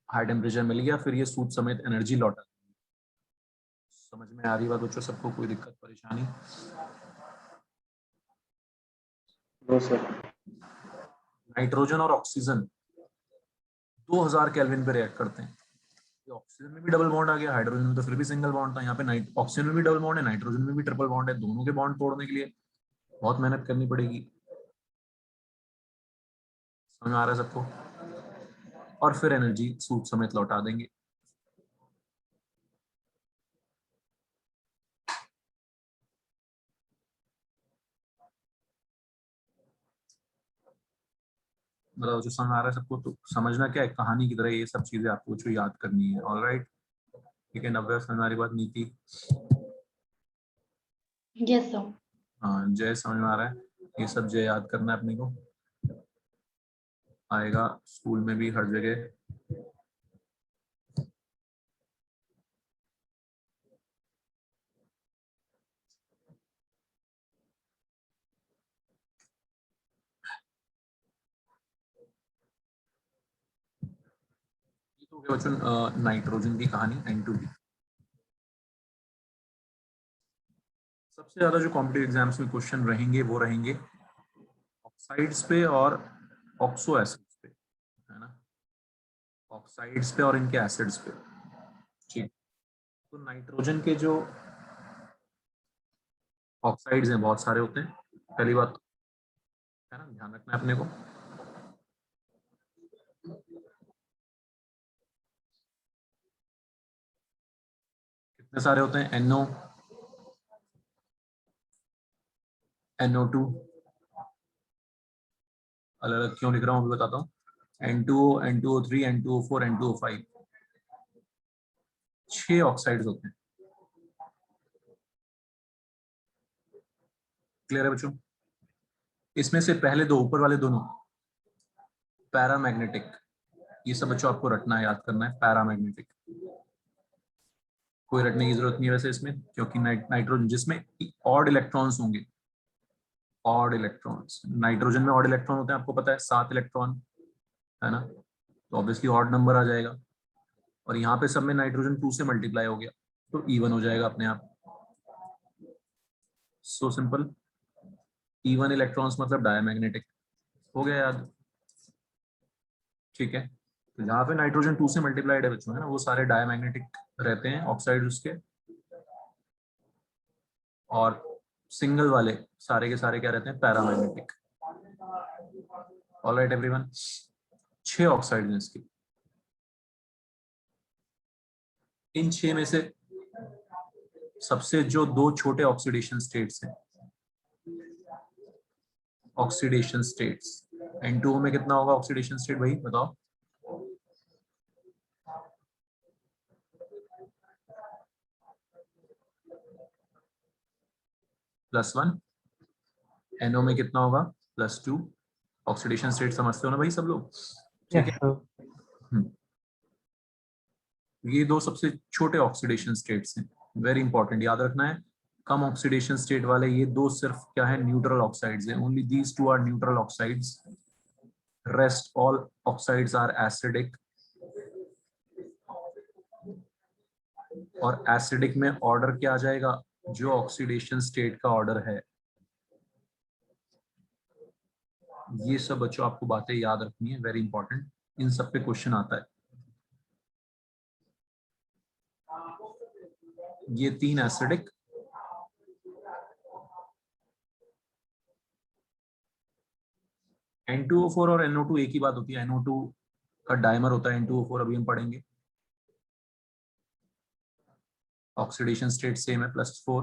हाई टेम्परेचर मिल गया फिर ये सूद समेत एनर्जी लौटा। समझ में आ रही बात बच्चों सबको? कोई दिक्कत परेशानी? No sir. नाइट्रोजन और ऑक्सीजन 2000 केल्विन पे रिएक्ट करते हैं। ऑक्सीजन में भी डबल बॉन्ड आ गया, हाइड्रोजन में तो फिर भी सिंगल बॉन्ड था। यहाँ पे ऑक्सीजन में भी डबल बॉन्ड है, नाइट्रोजन में भी ट्रिपल बॉन्ड है। दोनों के बॉन्ड तोड़ने के लिए बहुत मेहनत करनी पड़ेगी। समझ में आ रहा है सबको? और फिर एनर्जी सूद समेत लौटा देंगे। मतलब जो समझ आ रहा है सबको, तो समझना क्या है, कहानी की तरह ये सब चीजें आपको जो याद करनी है। ऑलराइट, ठीक है। नव्या, समझ में आ रही बात? नीति, यस सर। हाँ जय, समझ में आ रहा है? ये सब जय याद करना है अपने को, आएगा स्कूल में भी हर जगह। तो क्या बच्चों, नाइट्रोजन की कहानी N2 की। सबसे ज्यादा जो कॉम्पिटिटिव एग्जाम्स में क्वेश्चन रहेंगे वो रहेंगे ऑक्साइड्स पे और ऑक्सो एसिड्स पे, है ना। ऑक्साइड्स पे और इनके एसिड्स पे। ठीक, तो नाइट्रोजन के जो ऑक्साइड्स हैं बहुत सारे होते हैं, पहली बात, है ना, ध्यान रखना है अपने को। कितने सारे होते हैं? NO, NO2, अलग अलग क्यों लिख रहा हूँ अभी बताता हूँ। N2O, N2O3, N2O4, N2O5, 6 oxides होते हैं। क्लियर है बच्चों? इसमें से पहले दो, ऊपर वाले दोनों पैरामैग्नेटिक, ये सब बच्चों आपको रटना है, याद करना है। पैरामैग्नेटिक कोई रटने की जरूरत नहीं है वैसे इसमें, क्योंकि नाइट्रोजन जिसमें ऑड इलेक्ट्रॉन्स होंगे, ऑड इलेक्ट्रॉन्स, नाइट्रोजन में ऑड इलेक्ट्रॉन होते हैं, आपको पता है 7 इलेक्ट्रॉन है ना, तो ऑब्वियसली ऑड नंबर आ जाएगा। और यहाँ पे सब में नाइट्रोजन 2 से मल्टीप्लाई हो गया तो इवन हो जाएगा अपने आप। सो सिंपल, इवन इलेक्ट्रॉन्स मतलब डायमैग्नेटिक, हो गया याद? ठीक है, तो जहाँ पे नाइट्रोजन 2 से मल्टीप्लाइड है बच्चों है ना, वो सारे डायमैग्नेटिक रहते हैं ऑक्साइड उसके, और सिंगल वाले सारे के सारे क्या रहते हैं? पैरामैग्नेटिक। ऑलराइट एवरीवन, 6 ऑक्साइड हैं इसके। इन 6 में से सबसे जो 2 छोटे ऑक्सीडेशन स्टेट्स हैं, ऑक्सीडेशन स्टेट्स, N2O में कितना होगा ऑक्सीडेशन स्टेट भाई बताओ? +1। NO में कितना होगा? +2। ऑक्सीडेशन स्टेट समझते हो ना भाई सब लोग? ठीक यस है, सर। ये 2 सबसे छोटे ऑक्सीडेशन स्टेट्स हैं, वेरी इंपॉर्टेंट, याद रखना है। कम ऑक्सीडेशन स्टेट वाले ये 2 सिर्फ क्या है? न्यूट्रल ऑक्साइड्स हैं। Only these 2 are neutral oxides, rest all oxides are acidic. और एसिडिक में ऑर्डर क्या आ जाएगा? जो ऑक्सीडेशन स्टेट का ऑर्डर है। ये सब बच्चों आपको बातें याद रखनी है, वेरी इंपॉर्टेंट, इन सब पे क्वेश्चन आता है। ये 3 एसिडिक, N2O4 और NO2 एक ही बात होती है, NO2 का डायमर होता है, N2O4 अभी हम पढ़ेंगे। ऑक्सीडेशन स्टेट सेम है, +4।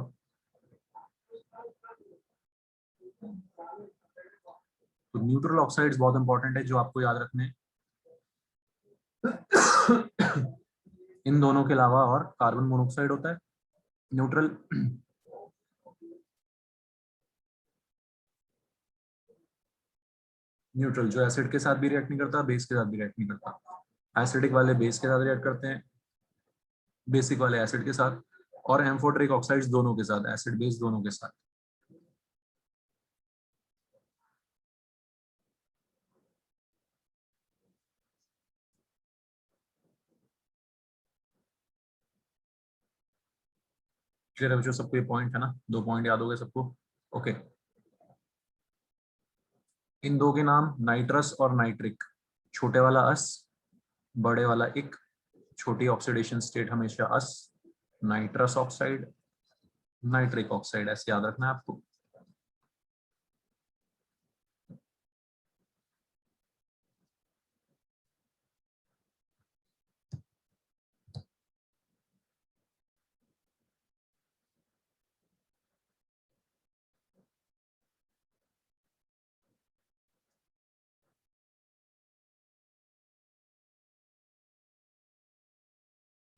तो न्यूट्रल ऑक्साइड्स बहुत इंपॉर्टेंट है जो आपको याद रखने हैं। इन दोनों के अलावा और कार्बन मोनोऑक्साइड होता है न्यूट्रल। न्यूट्रल जो एसिड के साथ भी रिएक्ट नहीं करता, बेस के साथ भी रिएक्ट नहीं करता। एसिडिक वाले बेस के साथ रिएक्ट करते हैं, बेसिक वाले एसिड के साथ, और एम्फोटेरिक ऑक्साइड्स दोनों के साथ, एसिड बेस दोनों के साथ। क्लियर है बच्चों सबको? ये पॉइंट है ना, 2 पॉइंट याद हो गए सबको? ओके, इन 2 के नाम नाइट्रस और नाइट्रिक। छोटे वाला अस, बड़े वाला इक। छोटी ऑक्सीडेशन स्टेट हमेशा अस, नाइट्रस ऑक्साइड, नाइट्रिक ऑक्साइड, ऐसे याद रखना है आपको।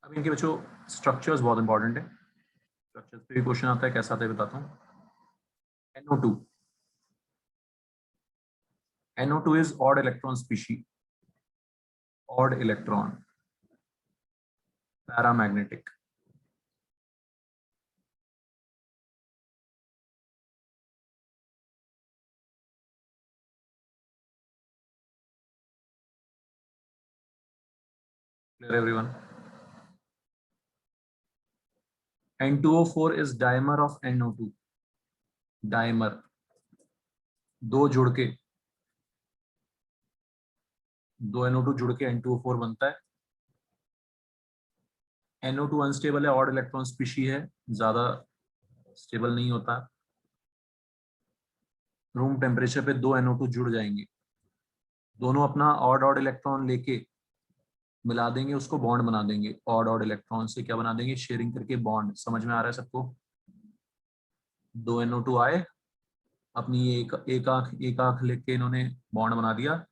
अब इनके बच्चों स्ट्रक्चर्स बहुत इंपॉर्टेंट है, स्ट्रक्चर्स पे भी क्वेश्चन आता है, कैसा आता है बताता हूँ। NO2, NO2 is odd electron species, odd electron, paramagnetic. Clear everyone? N2O4 is dimer of NO2, dimer, 2 जुड़ के, 2 NO2 जुड़ के N2O4 बनता है। NO2 अनस्टेबल है, ऑड इलेक्ट्रॉन स्पीशी है, ज्यादा स्टेबल नहीं होता। रूम टेम्परेचर पे 2 NO2 जुड़ जाएंगे, दोनों अपना ऑड ऑड इलेक्ट्रॉन लेके मिला देंगे उसको, बॉन्ड बना देंगे, ऑड ऑड इलेक्ट्रॉन से क्या बना देंगे, शेयरिंग करके बॉन्ड। समझ में आ रहा है सबको? 2 NO2 आए, अपनी एक आंख लेके इन्होंने बॉन्ड बना दिया,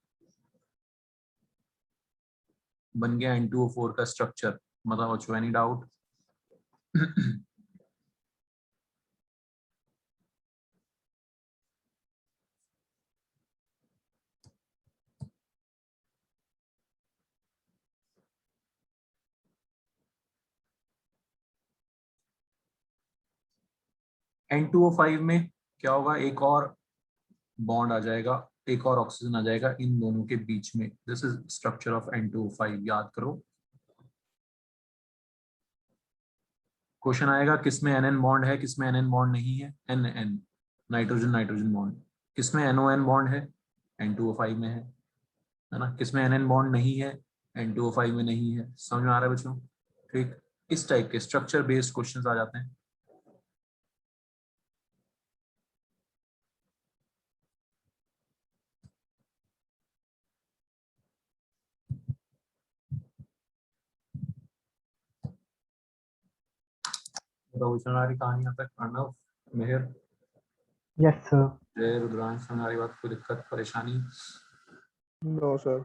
बन गया N2O4 का स्ट्रक्चर। मतलब बच्चों एनी डाउट? N2O5 में क्या होगा, एक और बॉन्ड आ जाएगा, एक और ऑक्सीजन आ जाएगा इन दोनों के बीच में। This is structure of N2O5, याद करो। क्वेश्चन आएगा किसमें NN बॉन्ड है, किसमें NN बॉन्ड नहीं है। NN nitrogen nitrogen bond. किसमें NON बॉन्ड है, N2O5 में है ना। किसमें NN बॉन्ड नहीं है, N2O5 में नहीं है। समझ में आ रहा है बच्चों? ठीक, इस टाइप के स्ट्रक्चर बेस्ड क्वेश्चंस आ जाते हैं। रोशनारी कहानी यहाँ तक। Arnav, Mehar, yes sir. जय, रुद्रांश, हमारी बात, कोई दिक्कत परेशानी? No sir.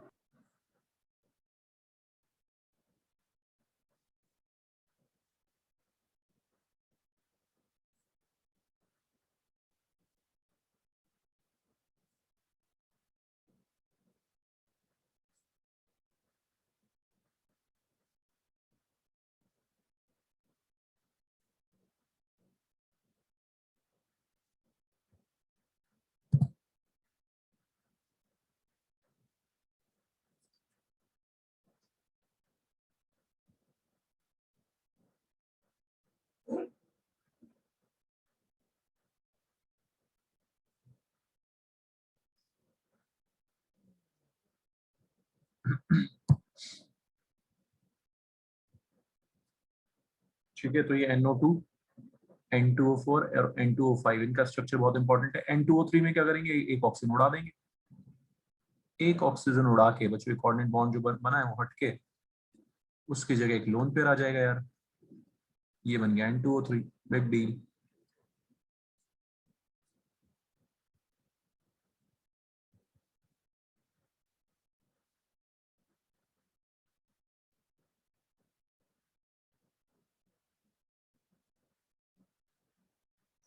ठीक है, तो ये NO2, N2O4 और N2O5 इनका स्ट्रक्चर बहुत इंपॉर्टेंट है। N2O3 में क्या करेंगे, एक ऑक्सीजन उड़ा देंगे। एक ऑक्सीजन उड़ा के बच्चों एक कोऑर्डिनेट बॉन्ड जो बना है वो हटके उसकी जगह एक लोन पेयर आ जाएगा यार। ये बन गया N2O3, बिग डील।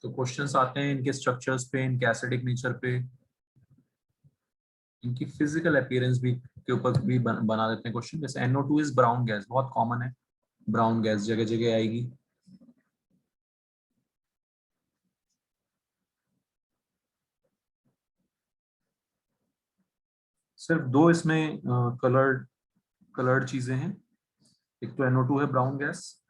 तो क्वेश्चंस आते हैं इनके स्ट्रक्चर्स पे, इनके एसिडिक नेचर पे, इनकी फिजिकल अपीयरेंस भी के ऊपर भी बना देते हैं क्वेश्चन। जैसे NO2 इज ब्राउन गैस, बहुत कॉमन है, ब्राउन गैस जगह जगह आएगी। सिर्फ दो इसमें कलर्ड चीजें हैं। एक तो NO2 है ब्राउन गैस,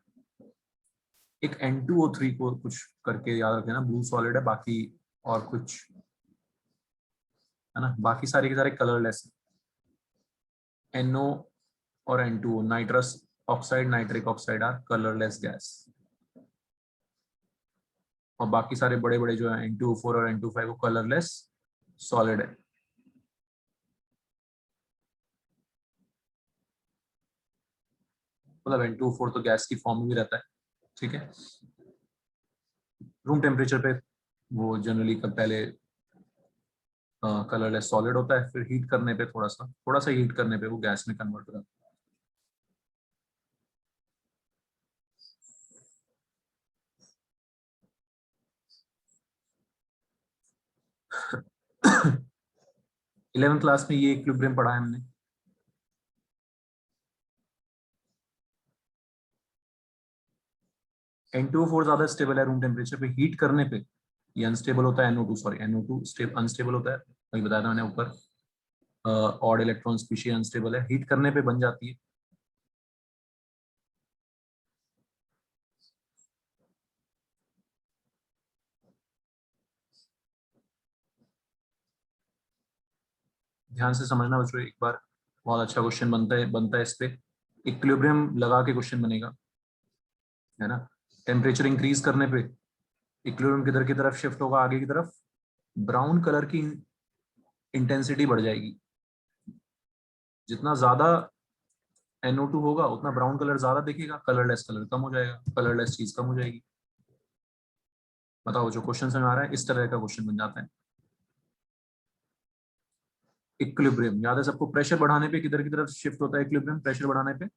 एक N2O3 को कुछ करके याद रखना, ब्लू सॉलिड है, बाकी और कुछ है ना, बाकी सारे के सारे कलरलेस है। NO और N2O, nitrous oxide nitric oxide are colourless gas, और बाकी सारे बड़े बड़े जो है N2O4 और N2O5 वो कलरलेस सॉलिड है। मतलब N2O4 तो गैस की फॉर्म में भी रहता है, ठीक है। रूम टेम्परेचर पे वो जनरली पहले कलरलेस सॉलिड होता है, फिर हीट करने पे थोड़ा सा हीट करने पे वो गैस में कन्वर्ट हो जाता है। इलेवेंथ क्लास में ये इक्विलिब्रियम पढ़ा है हमने। N2O4 ज्यादा स्टेबल है रूम टेम्परेचर पे, हीट करने पे ये अनस्टेबल होता है। NO2 अनस्टेबल होता है, वही बताया था मैंने ऊपर। ऑड इलेक्ट्रॉन स्पीशीज अनस्टेबल है, हीट करने पे बन जाती है। ध्यान से समझना बच्चों एक बार, बहुत अच्छा क्वेश्चन बनता है इस पे। इक्विलिब्रियम लगा के क्वेश्चन बनेगा, है ना। टेम्परेचर इंक्रीज करने पे इक्विलिब्रियम किधर की तरफ शिफ्ट होगा, आगे की तरफ, ब्राउन कलर की इंटेंसिटी बढ़ जाएगी। जितना ज्यादा NO2 होगा उतना ब्राउन कलर ज्यादा दिखेगा, कलरलेस कलर कम हो जाएगा, कलरलेस चीज कम हो जाएगी। बताओ जो क्वेश्चन समझ आ रहा है, इस तरह का क्वेश्चन बन जाता है। इक्विलिब्रियम याद है सबको, प्रेशर बढ़ाने पे किधर की तरफ शिफ्ट होता है इक्विलिब्रियम, प्रेशर बढ़ाने पे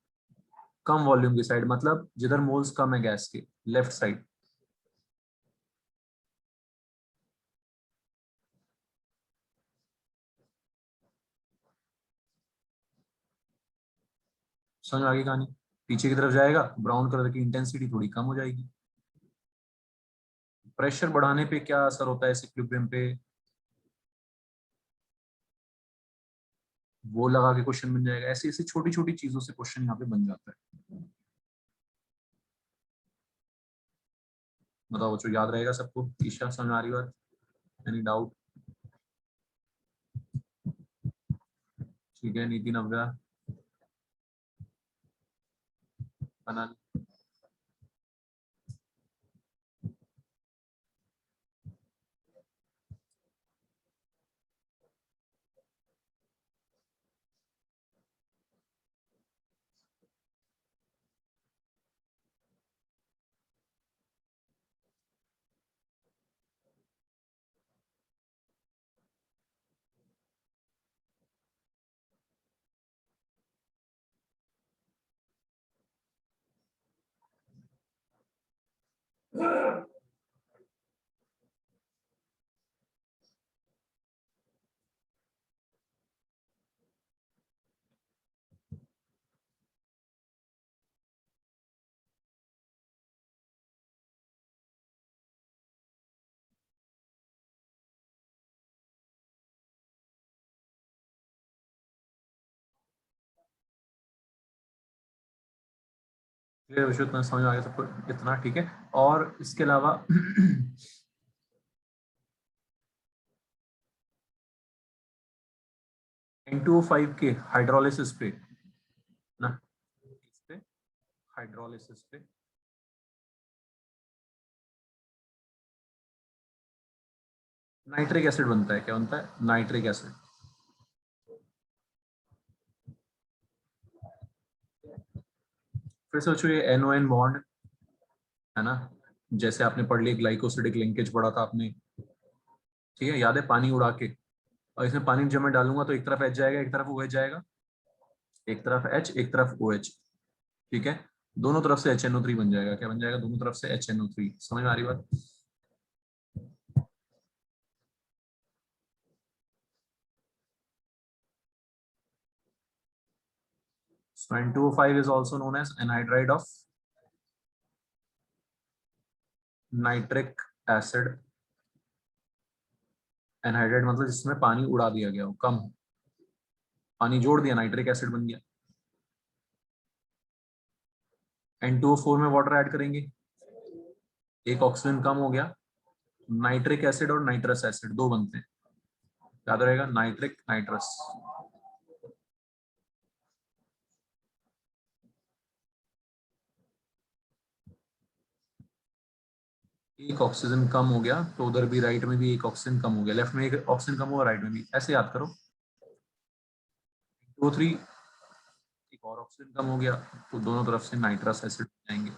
कम वॉल्यूम की साइड, मतलब जिधर मोल्स कम है गैस के, लेफ्ट साइड। समझ आ गई कहानी? पीछे की तरफ जाएगा ब्राउन कलर की इंटेंसिटी थोड़ी कम हो जाएगी। प्रेशर बढ़ाने पे क्या असर होता है इस इक्विलिब्रियम पे, वो लगा के क्वेश्चन बन जाएगा। ऐसी ऐसी छोटी छोटी चीजों से क्वेश्चन यहाँ पे बन जाता है। बताओ बच्चों याद रहेगा सबको? ईशा समझ आ रही बात? Any doubt? ठीक है, नीति, नव्या, अनंत, क्लियर विषय इतना समझ आ गया सबको? इतना ठीक है। और इसके अलावा N2O5 के हाइड्रोलिसिस पे ना, इस पे हाइड्रोलिसिस पे नाइट्रिक एसिड बनता है। क्या बनता है? Nitric acid. फिर सोचो ये NON बॉन्ड है ना, जैसे आपने पढ़ लिया ग्लाइकोसिडिक लिंकेज पढ़ा था आपने, ठीक है, याद है? पानी उड़ा के, और इसमें पानी जब मैं डालूंगा तो एक तरफ H जाएगा, एक तरफ OH जाएगा, एक तरफ H एक तरफ OH, ठीक है, दोनों तरफ से HNO3 बन जाएगा। क्या बन जाएगा? दोनों तरफ से HNO3। समझ में आ रही बात? So N2O5 is also known as anhydride of nitric acid। Anhydride मतलब जिसमें पानी उड़ा दिया गया हो, कम पानी जोड़ दिया, नाइट्रिक एसिड बन गया। N2O4 में वाटर ऐड करेंगे, एक ऑक्सीजन कम हो गया, नाइट्रिक एसिड और नाइट्रस एसिड दो बनते हैं। याद रहेगा? Nitric nitrous. एक ऑक्सीजन कम हो गया तो उधर भी राइट में भी एक ऑक्सीजन कम हो गया, लेफ्ट में एक ऑक्सीजन कम हुआ, राइट में भी। ऐसे याद करो। N2O3 एक और ऑक्सीजन कम हो गया तो दोनों तरफ से नाइट्रस एसिड जाएंगे।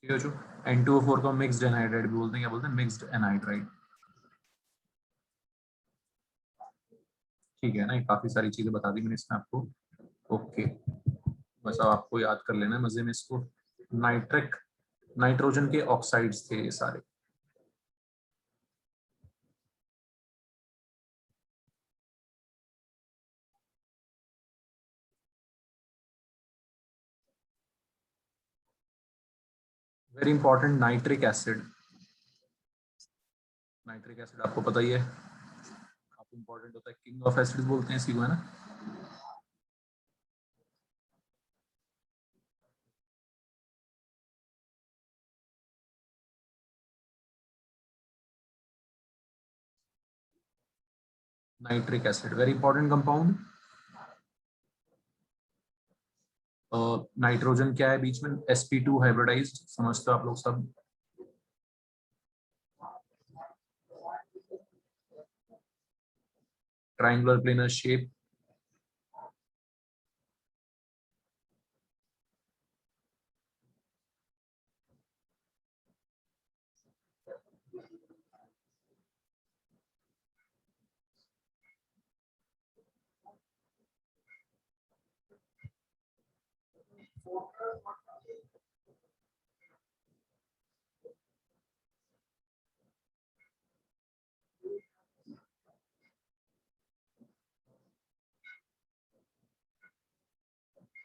ठीक है जो N2O4 को मिक्स्ड एनहाइड्राइड भी बोलते हैं। क्या बोलते हैं? Mixed anhydride. ठीक है ना, ये काफी सारी चीजें बता दी मैंने इसमें आपको। ओके, बस अब आपको याद कर लेना है मजे में इसको। नाइट्रिक, नाइट्रोजन के ऑक्साइड्स थे ये सारे। Very important, nitric acid. Nitric acid आपको पता ही है, काफी इंपॉर्टेंट होता है, किंग ऑफ एसिड्स बोलते हैं इसी को, है ना। Nitric acid, very important compound. Nitrogen क्या है बीच में, sp2 हाइब्रिडाइज्ड, समझते हो आप लोग सब। Triangular planar shape,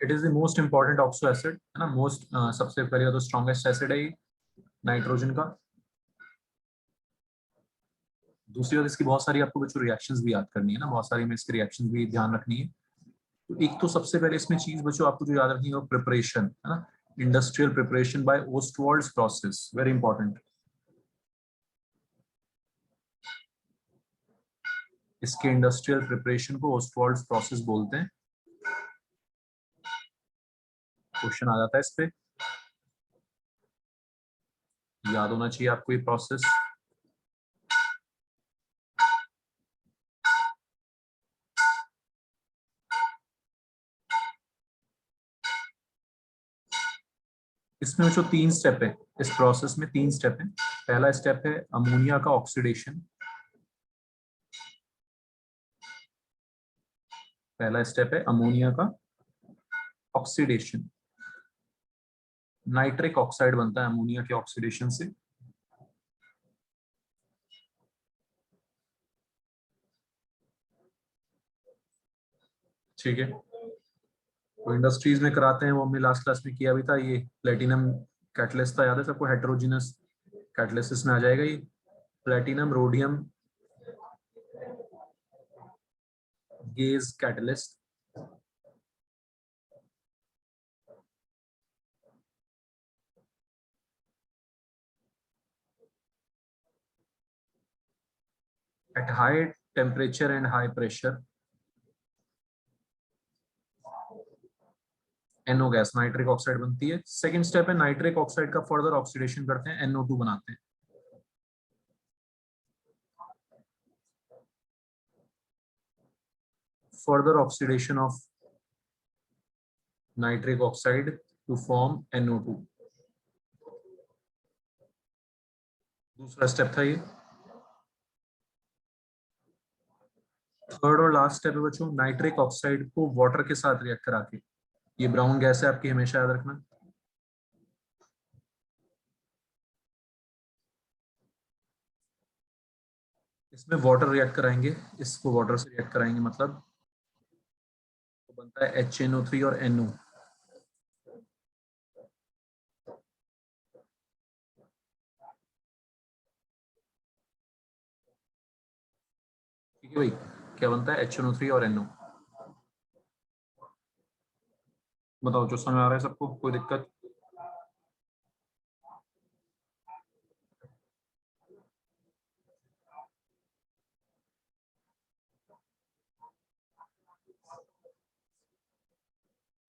it is the most important oxo acid, है ना, मोस्ट सबसे पहले तो स्ट्रॉन्गेस्ट एसिड है ये नाइट्रोजन का। दूसरी बात, इसकी बहुत सारी आपको बच्चों रिएक्शंस भी याद करनी है ना, बहुत सारी में इसकी रिएक्शंस भी ध्यान रखनी है। तो एक तो सबसे पहले इसमें चीज बच्चों आपको जो याद रखनी है, प्रिपरेशन, है ना, industrial preparation by Ostwald's process, very important. इसके इंडस्ट्रियल प्रिपरेशन को ओस्टवाल्ड्स प्रोसेस बोलते हैं। क्वेश्चन आ जाता है इस पे, याद होना चाहिए आपको ये प्रोसेस। इसमें जो 3 स्टेप है इस प्रोसेस में, 3 स्टेप है। पहला स्टेप है अमोनिया का ऑक्सीडेशन, पहला स्टेप है अमोनिया का ऑक्सीडेशन। नाइट्रिक ऑक्साइड बनता है अमोनिया के ऑक्सीडेशन से। ठीक है, तो इंडस्ट्रीज में कराते हैं, वो हमने लास्ट क्लास में किया भी था। ये प्लेटिनम कैटलिस्ट था, याद है सबको, हेटेरोजेनस कैटलिसिस में आ जाएगा ये। Platinum rhodium gauge catalyst, at high temperature and high pressure NO gas, nitric oxide बनती है। सेकंड स्टेप है नाइट्रिक ऑक्साइड का फर्दर ऑक्सीडेशन करते हैं, NO2 बनाते हैं। Further oxidation of nitric oxide to form NO2, दूसरा स्टेप था ये। थर्ड और लास्ट स्टेप है बच्चों, नाइट्रिक ऑक्साइड को वाटर के साथ रिएक्ट करा के, ये ब्राउन गैस है आपकी, हमेशा याद रखना। इसमें वाटर रिएक्ट कराएंगे, इसको वाटर से रिएक्ट कराएंगे, मतलब तो बनता है HNO3 और NO। ठीक है भाई, क्या बनता है HNO3 और NO। बताओ जो समझ आ रहा है सबको, कोई दिक्कत।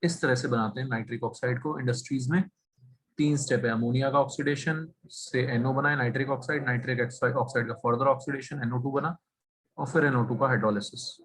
इस तरह से बनाते हैं नाइट्रिक ऑक्साइड को इंडस्ट्रीज में। 3 स्टेप है, अमोनिया का ऑक्सीडेशन से NO बना है नाइट्रिक ऑक्साइड, नाइट्रिक ऑक्साइड का फर्दर ऑक्सीडेशन NO2 बना, और फिर NO2 का हाइड्रोलिसिस।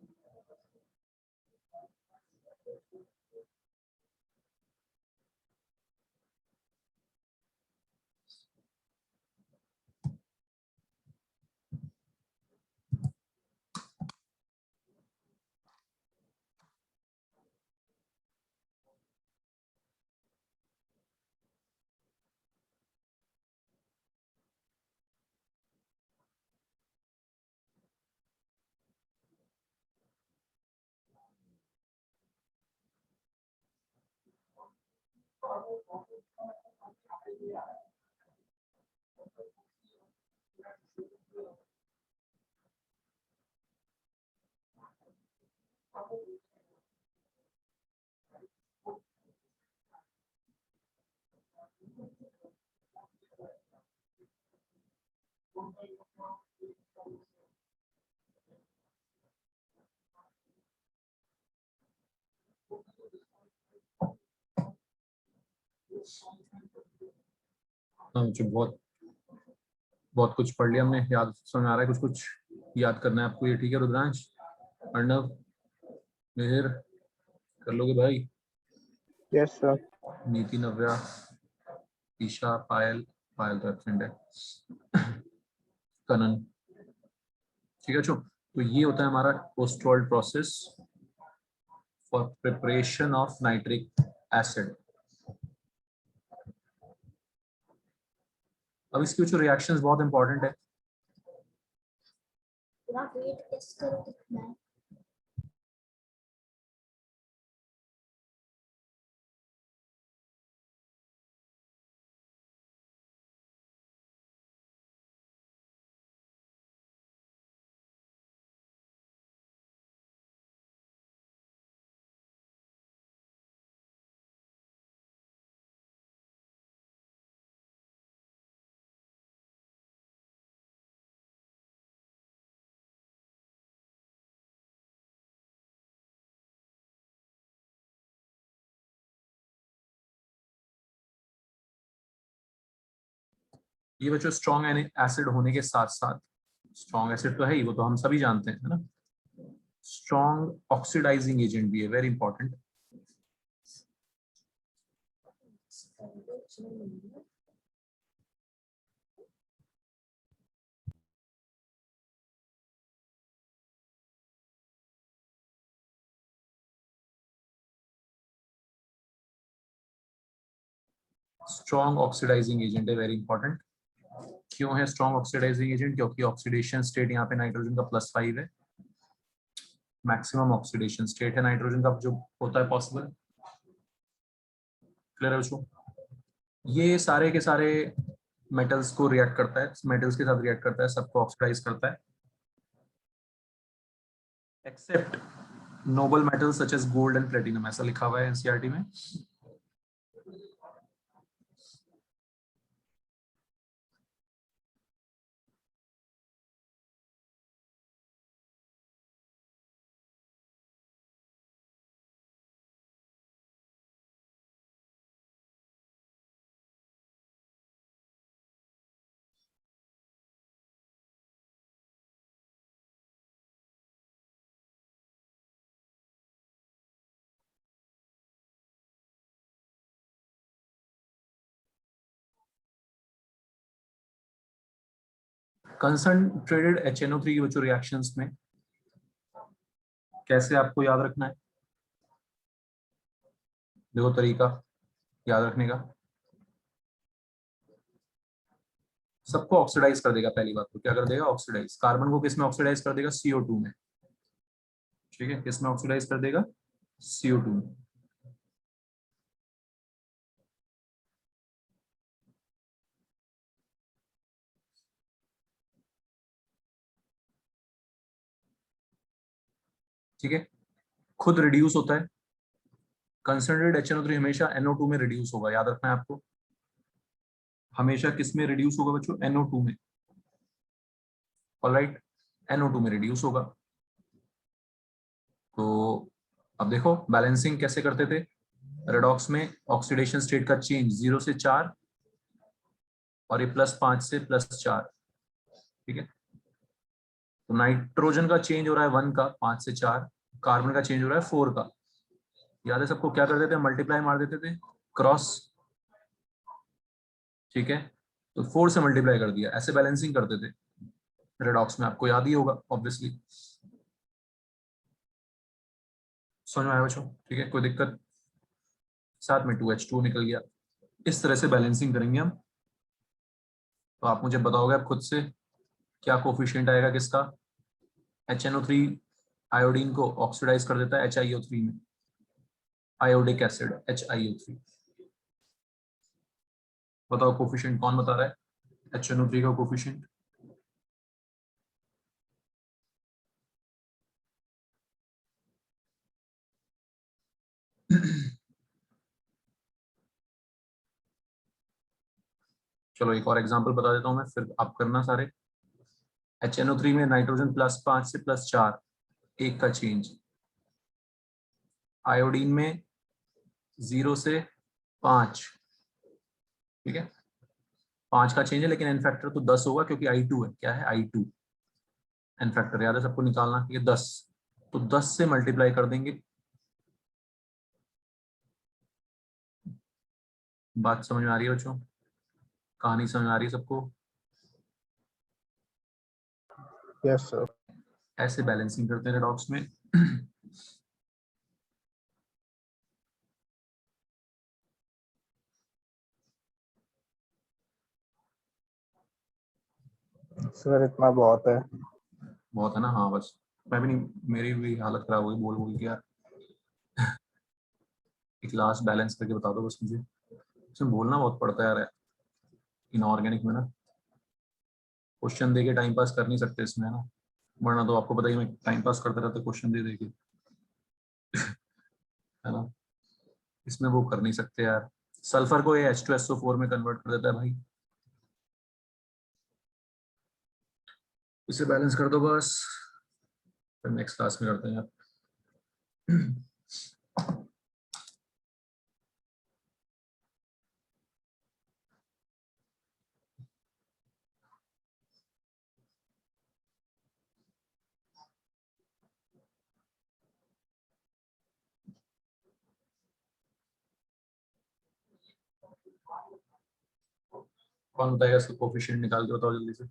हाँ बच्चों, बहुत बहुत कुछ पढ़ लिया हमने, याद समझ आ रहा है, कुछ कुछ याद करना है आपको ये, ठीक है रुद्रांश, अर्णव, मिहिर, कर लोगे भाई? Yes sir. नीति, नव्या, ईशा, पायल, पायल तो एब्सेंट है, कनन, ठीक है बच्चों। तो ये होता है हमारा post-world process for preparation of nitric acid. अब इसके जो रिएक्शंस बहुत इंपॉर्टेंट है। ये बच्चों स्ट्रॉन्ग एसिड होने के साथ साथ, स्ट्रॉन्ग एसिड तो है ही, वो तो हम सभी जानते हैं, है ना, स्ट्रॉन्ग ऑक्सीडाइजिंग एजेंट भी है, very important. Strong oxidising agent है, वेरी इंपॉर्टेंट। क्यों है स्ट्रॉन्ग ऑक्सीडाइजिंग एजेंट? क्योंकि ऑक्सीडेशन स्टेट यहाँ पे नाइट्रोजन का +5 है, मैक्सिमम ऑक्सीडेशन स्टेट है नाइट्रोजन का जो होता है पॉसिबल। क्लियर है बच्चों? ये सारे के सारे मेटल्स को रिएक्ट करता है, मेटल्स के साथ रिएक्ट करता है, सबको ऑक्सीडाइज करता है, except noble metals such as gold and platinum, ऐसा लिखा हुआ है एनसीईआरटी में। कंसंट्रेटेड HNO3 की बच्चों रिएक्शंस में कैसे आपको याद रखना है? देखो तरीका याद रखने का, सबको ऑक्सीडाइज कर देगा। पहली बात तो क्या कर देगा? ऑक्सीडाइज। कार्बन को किस में ऑक्सीडाइज कर देगा? CO2 में। ठीक है, किस में ऑक्सीडाइज कर देगा? CO2 में। ठीक है, खुद रिड्यूस होता है। कंसंट्रेटेड HNO3 हमेशा NO2 में रिड्यूस होगा, याद रखना है आपको। हमेशा किस में रिड्यूस होगा बच्चों? NO2 में। ऑलराइट, NO2 में रिड्यूस होगा। तो अब देखो बैलेंसिंग कैसे करते थे रेडॉक्स में, ऑक्सीडेशन स्टेट का चेंज 0 से 4 और ये +5 से +4। ठीक है, तो नाइट्रोजन का चेंज हो रहा है 1 का, 5 से 4, कार्बन का चेंज हो रहा है 4 का। याद है सबको? क्या करते थे? मल्टीप्लाई मार देते थे, क्रॉस। ठीक है, तो 4 से मल्टीप्लाई कर दिया, ऐसे बैलेंसिंग करते थे रेडॉक्स में, आपको याद ही होगा ऑब्वियसली। समझ में आया बच्चों? ठीक है, कोई दिक्कत? साथ में 2H2 निकल गया। इस तरह से बैलेंसिंग करेंगे हम। तो आप मुझे बताओगे आप खुद से क्या कोफिशिएंट आएगा किसका? HNO3 आयोडीन को ऑक्सीडाइज कर देता है HiO3 में, आयोडिक एसिड HiO3। बताओ कोफिशिएंट कौन बता रहा है HNO3 का कोफिशिएंट? चलो एक और एग्जांपल बता देता हूं मैं, फिर आप करना सारे। HNO3 में नाइट्रोजन +5 से +4, 1 का चेंज। आयोडीन में 0 से 5। ठीक है, 5 का चेंज है, लेकिन एन फैक्टर तो 10 होगा क्योंकि I2 है। क्या है? I2 एन फैक्टर, याद है सबको निकालना, ये 10, तो 10 से मल्टीप्लाई कर देंगे। बात समझ में आ रही है बच्चों? कहानी समझ में आ रही है सबको? Yes sir. ऐसे बैलेंसिंग करते हैं रेडॉक्स में। सर इतना बहुत है। बहुत है ना? हाँ बस, मैं भी नहीं, मेरी भी हालत खराब हुई बोल बोल के यार। एक लास्ट बैलेंस करके बता दो बस मुझे। इसमें बोलना बहुत पड़ता है यार इनऑर्गेनिक में ना। क्वेश्चन दे के टाइम पास कर नहीं सकते इसमें, है ना? वरना तो आपको पता ही, मैं टाइम पास करते रहते क्वेश्चन दे दे के, है ना? इसमें वो कर नहीं सकते यार। सल्फर को ये H2SO4 में कन्वर्ट कर देता है भाई। इसे बैलेंस कर दो बस, फिर नेक्स्ट क्लास में करते हैं यार। कौन बताएगा इसका कोफिशिएंट निकाल के बताओ जल्दी से।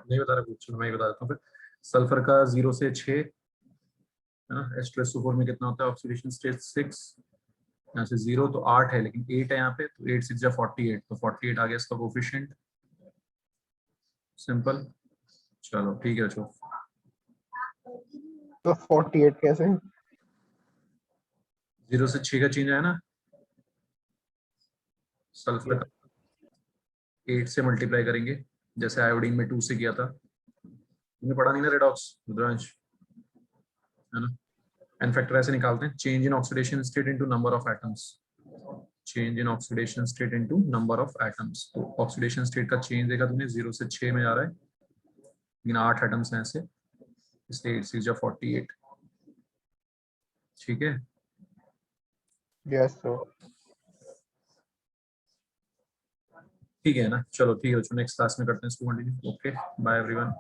नहीं बता रहा कुछ, मैं ही बता देता हूँ फिर। सल्फर का 0 से 6, है ना? H2SO4 में कितना होता है? ऑक्सीडेशन स्टेट 6, यहाँ से 0 तो 8 है, लेकिन 8 है यहाँ पे, तो 8 6 48, तो 48 आ गया इसका कोफिशिएंट। सिंपल। चलो ठीक है बच्चों। तो 48 कैसे? 0 से 6 का चेंज है ना, सल्फर का 8 से मल्टीप्लाई करेंगे, जैसे आयोडीन में 2 से किया था। तुमने पढ़ा नहीं ना रेडॉक्स रुद्रांश, है ना? एन फैक्टर ऐसे निकालते हैं, change in oxidation state into number of atoms. Change in oxidation state into number of atoms, तो ऑक्सीडेशन स्टेट का चेंज देखा तुमने, 0 से 6 में जा रहा है, लेकिन 8 एटम्स हैं ऐसे, इसलिए 8 6 48। ठीक है। Yes sir. ठीक है ना? चलो ठीक है बच्चों, नेक्स्ट क्लास में करते हैं इसको कंटिन्यू। Okay, bye everyone.